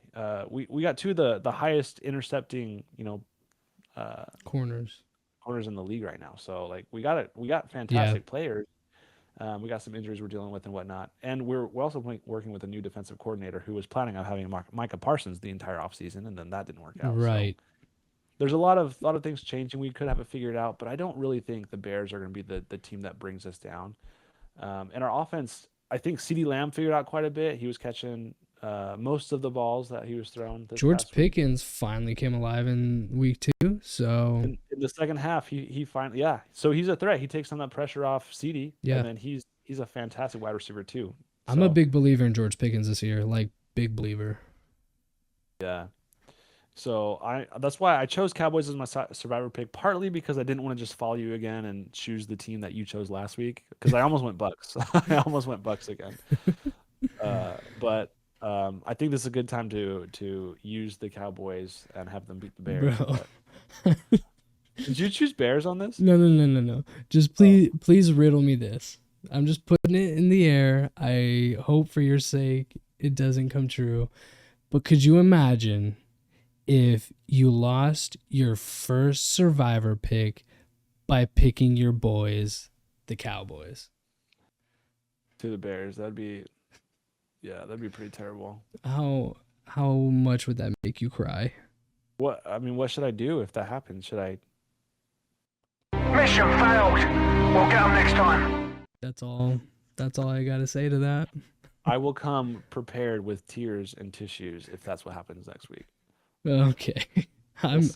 we got two of the highest intercepting, Corners in the league right now. So like we got fantastic players. We got some injuries we're dealing with and whatnot, and we're also working with a new defensive coordinator who was planning on having Micah Parsons the entire offseason, and then that didn't work out. Right. So there's a lot of things changing. We could have it figured out, but I don't really think the Bears are going to be the team that brings us down. And our offense, I think CeeDee Lamb figured out quite a bit. He was catching most of the balls that he was throwing. George Pickens finally came alive in week 2. So in the second half, he finally So he's a threat. He takes some of that pressure off CeeDee. Yeah. And then he's a fantastic wide receiver too. I'm a big believer in George Pickens this year. Like, big believer. Yeah. So that's why I chose Cowboys as my survivor pick, partly because I didn't want to just follow you again and choose the team that you chose last week, because I almost went Bucks. I almost went Bucks again. But I think this is a good time to use the Cowboys and have them beat the Bears. Bro. Did you choose Bears on this? No. Just please riddle me this. I'm just putting it in the air. I hope for your sake it doesn't come true. But could you imagine if you lost your first survivor pick by picking your boys, the Cowboys? To the Bears, that'd be pretty terrible. How much would that make you cry? What should I do if that happens? Should I? Mission failed. We'll get them next time. That's all I gotta say to that. I will come prepared with tears and tissues if that's what happens next week. Okay. That's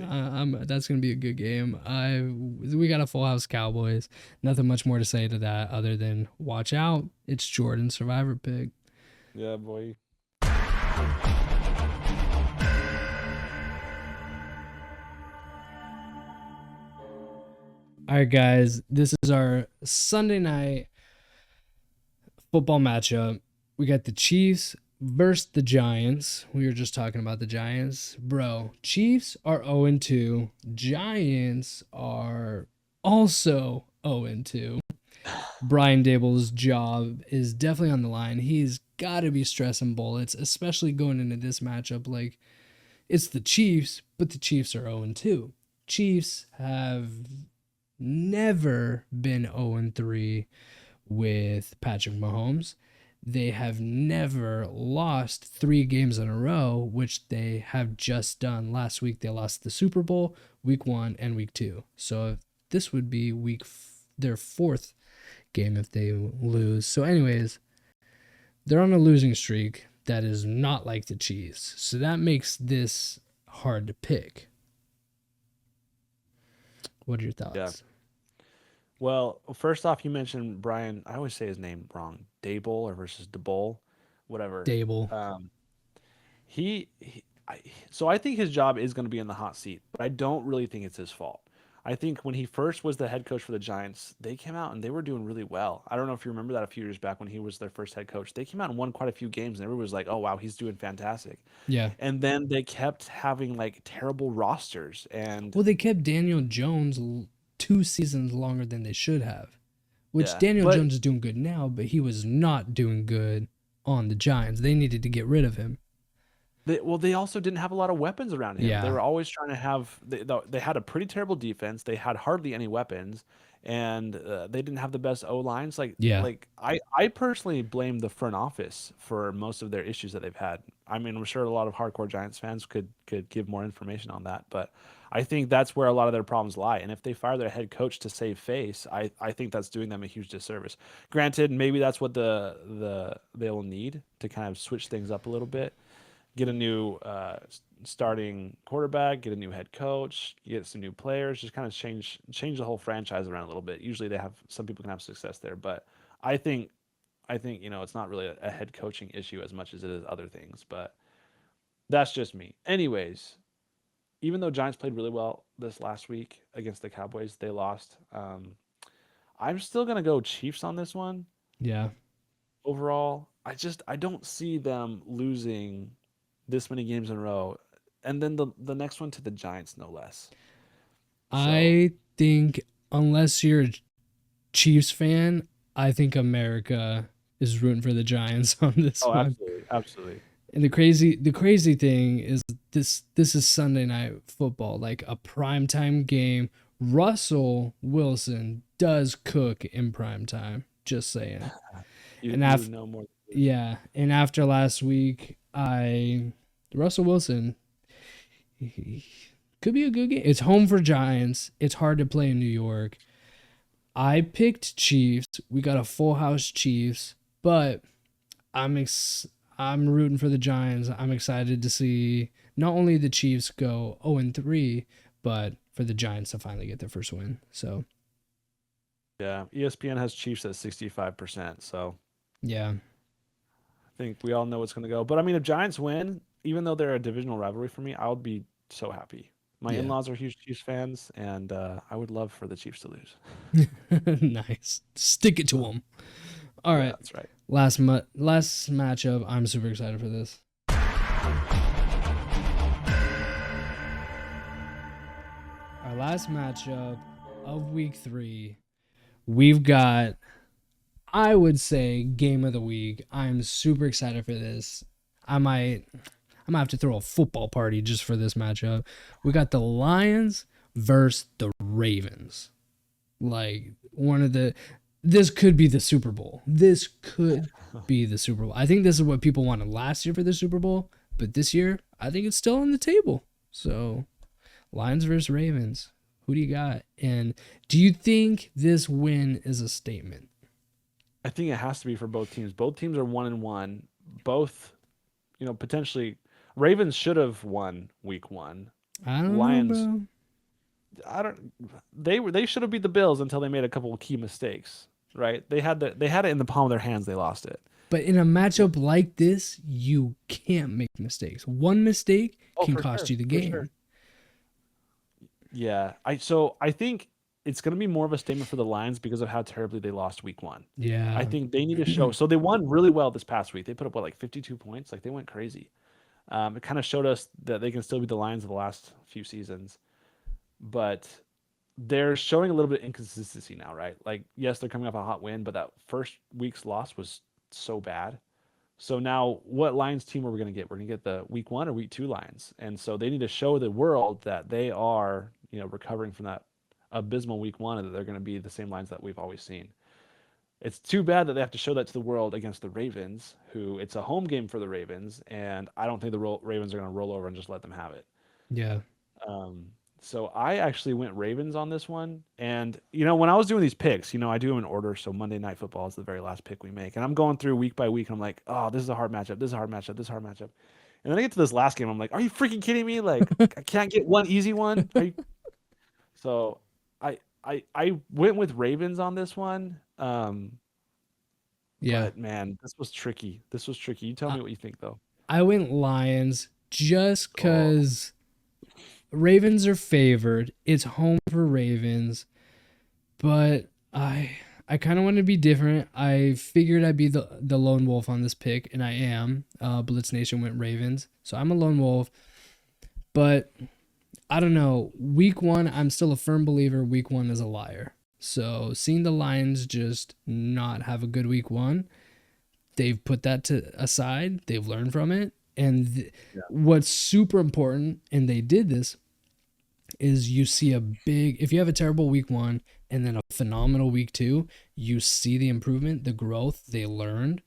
gonna be a good game. We got a full house Cowboys. Nothing much more to say to that other than watch out. It's Jordan's survivor pick. Yeah, boy. All right, guys. This is our Sunday night football matchup. We got the Chiefs versus the Giants. We were just talking about the Giants. Bro, Chiefs are 0-2. Giants are also 0-2. Brian Dable's job is definitely on the line. He's got to be stressing bullets, especially going into this matchup. Like, it's the Chiefs, but the Chiefs are 0-2. Chiefs have never been 0-3 with Patrick Mahomes. They have never lost 3 games in a row, which they have just done. Last week, they lost the Super Bowl, week 1 and week 2. So this would be their 4th game if they lose. So anyways, they're on a losing streak that is not like the Chiefs. So that makes this hard to pick. What are your thoughts? Yeah. Well, first off, you mentioned Brian. I always say his name wrong. Dable or versus DeBole, whatever. Dable. So I think his job is going to be in the hot seat, but I don't really think it's his fault. I think when he first was the head coach for the Giants, they came out and they were doing really well. I don't know if you remember that a few years back when he was their first head coach. They came out and won quite a few games, and everybody was like, "Oh wow, he's doing fantastic." Yeah. And then they kept having like terrible rosters, and Well, they kept Daniel Jones 2 seasons longer than they should have, which yeah, Daniel but Jones is doing good now, but he was not doing good on the Giants. They needed to get rid of him. they also didn't have a lot of weapons around him. They Yeah. were always trying to have. They had a pretty terrible defense. They had hardly any weapons, and they didn't have the best O lines. Yeah. I personally blame the front office for most of their issues that they've had. I mean, I'm sure a lot of hardcore Giants fans could give more information on that, but I think that's where a lot of their problems lie. And if they fire their head coach to save face, I think that's doing them a huge disservice. Granted, maybe that's what they'll need to kind of switch things up a little bit, get a new starting quarterback, get a new head coach, get some new players, just kind of change the whole franchise around a little bit. Usually, some people can have success there, but I think it's not really a head coaching issue as much as it is other things. But that's just me. Anyways, even though Giants played really well this last week against the Cowboys, they lost. I'm still gonna go Chiefs on this one. Yeah. Overall, I don't see them losing this many games in a row, and then the next one to the Giants, no less. I think unless you're a Chiefs fan, I think America is rooting for the Giants on this Oh, one. absolutely. And the crazy thing is this is Sunday night football, like a primetime game. Russell Wilson does cook in primetime, just saying. You know more. Yeah, and after last week, Russell Wilson he could be a good game. It's home for Giants. It's hard to play in New York. I picked Chiefs. We got a full house Chiefs, but I'm rooting for the Giants. I'm excited to see not only the Chiefs go 0-3, but for the Giants to finally get their first win. So Yeah, ESPN has Chiefs at 65%. So yeah, I think we all know what's going to go. But I mean, if Giants win, even though they're a divisional rivalry for me, I'll be so happy. My Yeah. in-laws are huge Chiefs fans, and I would love for the Chiefs to lose. nice. Stick it to them. All right. Yeah, that's right. Last matchup. I'm super excited for this. Our last matchup of week 3. We've got, I would say, game of the week. I'm super excited for this. I'm gonna have to throw a football party just for this matchup. We got the Lions versus the Ravens. Like this could be the Super Bowl. This could be the Super Bowl. I think this is what people wanted last year for the Super Bowl, but this year I think it's still on the table. So, Lions versus Ravens. Who do you got? And do you think this win is a statement? I think it has to be for both teams. Both teams are 1-1. Both, potentially. Ravens should have won week 1. I don't Lions. know, bro. They should have beat the Bills until they made a couple of key mistakes, right? They had it in the palm of their hands. They lost it. But in a matchup like this, you can't make mistakes. One mistake can for cost sure, you the for game. sure. Yeah, I think it's going to be more of a statement for the Lions because of how terribly they lost week 1. Yeah. I think they need to show. So they won really well this past week. They put up like 52 points. Like they went crazy. It kind of showed us that they can still be the Lions of the last few seasons, but they're showing a little bit of inconsistency now, right? Like, yes, they're coming off a hot win, but that first week's loss was so bad. So now what Lions team are we going to get? We're going to get the week 1 or week 2 Lions. And so they need to show the world that they are, recovering from that abysmal week 1 and that they're going to be the same Lions that we've always seen. It's too bad that they have to show that to the world against the Ravens, who it's a home game for the Ravens, and I don't think the Ravens are going to roll over and just let them have it. Yeah. So I actually went Ravens on this one. And, when I was doing these picks, I do them in order. So Monday Night Football is the very last pick we make. And I'm going through week by week, and I'm like, oh, this is a hard matchup. This is a hard matchup. This is a hard matchup. And then I get to this last game. I'm like, are you freaking kidding me? Like, I can't get one easy one. So I went with Ravens on this one. Yeah. But man, this was tricky. You tell me what you think, though. I went Lions just because Ravens are favored. It's home for Ravens, but I kind of want to be different. I figured I'd be the lone wolf on this pick, and I am. Blitz Nation went Ravens, so I'm a lone wolf. But I don't know. Week 1, I'm still a firm believer. Week 1 is a liar. So seeing the Lions just not have a good week 1, they've put that aside. They've learned from it. And what's super important, and they did this, is you see if you have a terrible week 1 and then a phenomenal week 2, you see the improvement, the growth they learned,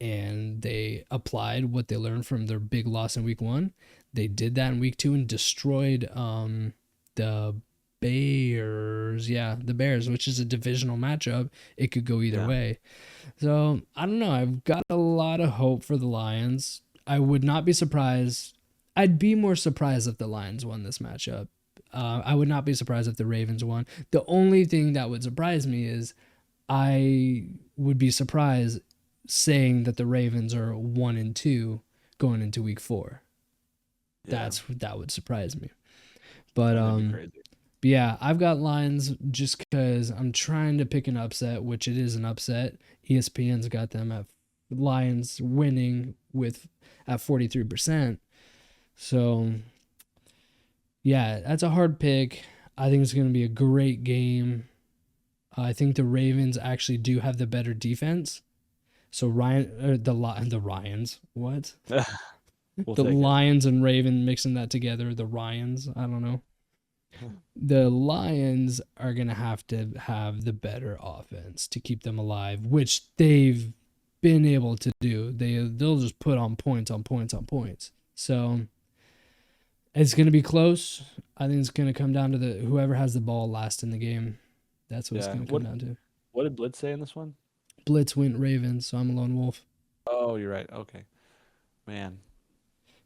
and they applied what they learned from their big loss in week 1. They did that in week 2 and destroyed the Bears. Yeah, the Bears, which is a divisional matchup. It could go either way. So, I don't know. I've got a lot of hope for the Lions. I would not be surprised. I'd be more surprised if the Lions won this matchup. I would not be surprised if the Ravens won. The only thing that would surprise me is I would be surprised saying that the Ravens are 1-2 going into week 4. That would surprise me. But yeah, I've got Lions just because I'm trying to pick an upset, which it is an upset. ESPN's got them at Lions winning at 43%. So yeah, that's a hard pick. I think it's going to be a great game. I think the Ravens actually do have the better defense. So the Ryans, what? The Lions and Raven mixing that together, the Ryans, I don't know. The Lions are going to have the better offense to keep them alive, which they've been able to do. They'll just put on points on points on points. So it's going to be close. I think it's going to come down to whoever has the ball last in the game. That's what it's going to come down to. What did Blitz say in this one? Blitz went Ravens, so I'm a lone wolf. Oh, you're right. Okay. Man.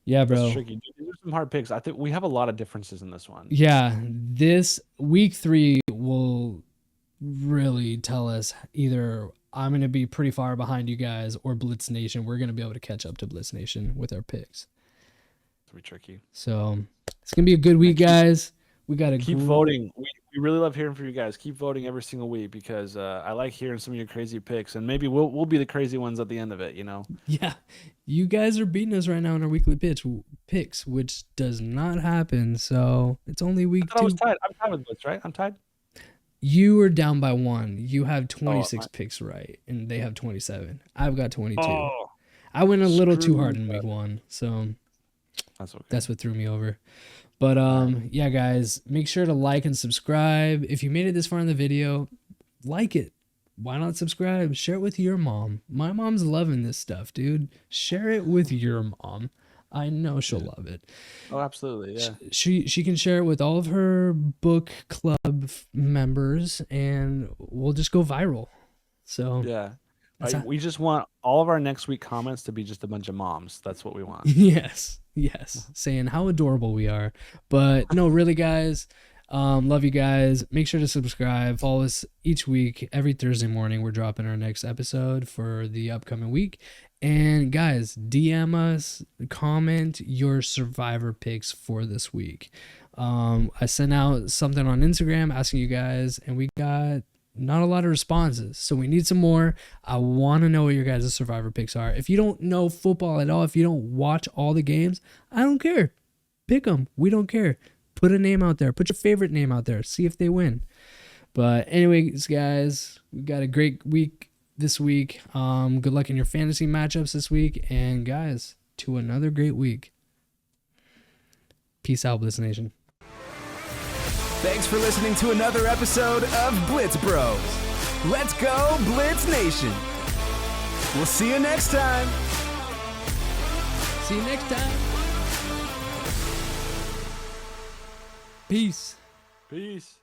Yeah, bro. That's tricky. These are some hard picks. I think we have a lot of differences in this one. Yeah, this week 3 will really tell us either I'm going to be pretty far behind you guys or Blitz Nation. We're going to be able to catch up to Blitz Nation with our picks. It's going to be tricky. So it's going to be a good week, guys. We got to keep voting. We really love hearing from you guys. Keep voting every single week because I like hearing some of your crazy picks, and maybe we'll be the crazy ones at the end of it. Yeah, you guys are beating us right now in our weekly picks, which does not happen. So it's only week 2. I was tied. I'm tied with Blitz, right? I'm tied. You are down by 1. You have 26 picks right, and they have 27. I've got 22. Oh, I went a little too hard in week 1, so that's okay. That's what threw me over. But yeah, guys, make sure to like and subscribe. If you made it this far in the video, like it. Why not subscribe? Share it with your mom. My mom's loving this stuff, dude. Share it with your mom. I know she'll love it. Oh, absolutely, yeah. She can share it with all of her book club members, and we'll just go viral. So yeah. We just want all of our next week comments to be just a bunch of moms. That's what we want. Yes, saying how adorable we are. But no, really, guys, love you guys. Make sure to subscribe. Follow us each week. Every Thursday morning, we're dropping our next episode for the upcoming week. And guys, DM us, comment your survivor picks for this week. I sent out something on Instagram asking you guys, and we got not a lot of responses, so we need some more. I want to know what your guys' survivor picks are. If you don't know football at all, if you don't watch all the games, I don't care. Pick them. We don't care. Put a name out there. Put your favorite name out there. See if they win. But anyways, guys, we got a great week this week. Good luck in your fantasy matchups this week. And guys, to another great week. Peace out, Blitz Nation. Thanks for listening to another episode of Blitz Bros. Let's go, Blitz Nation. We'll see you next time. See you next time. Peace. Peace.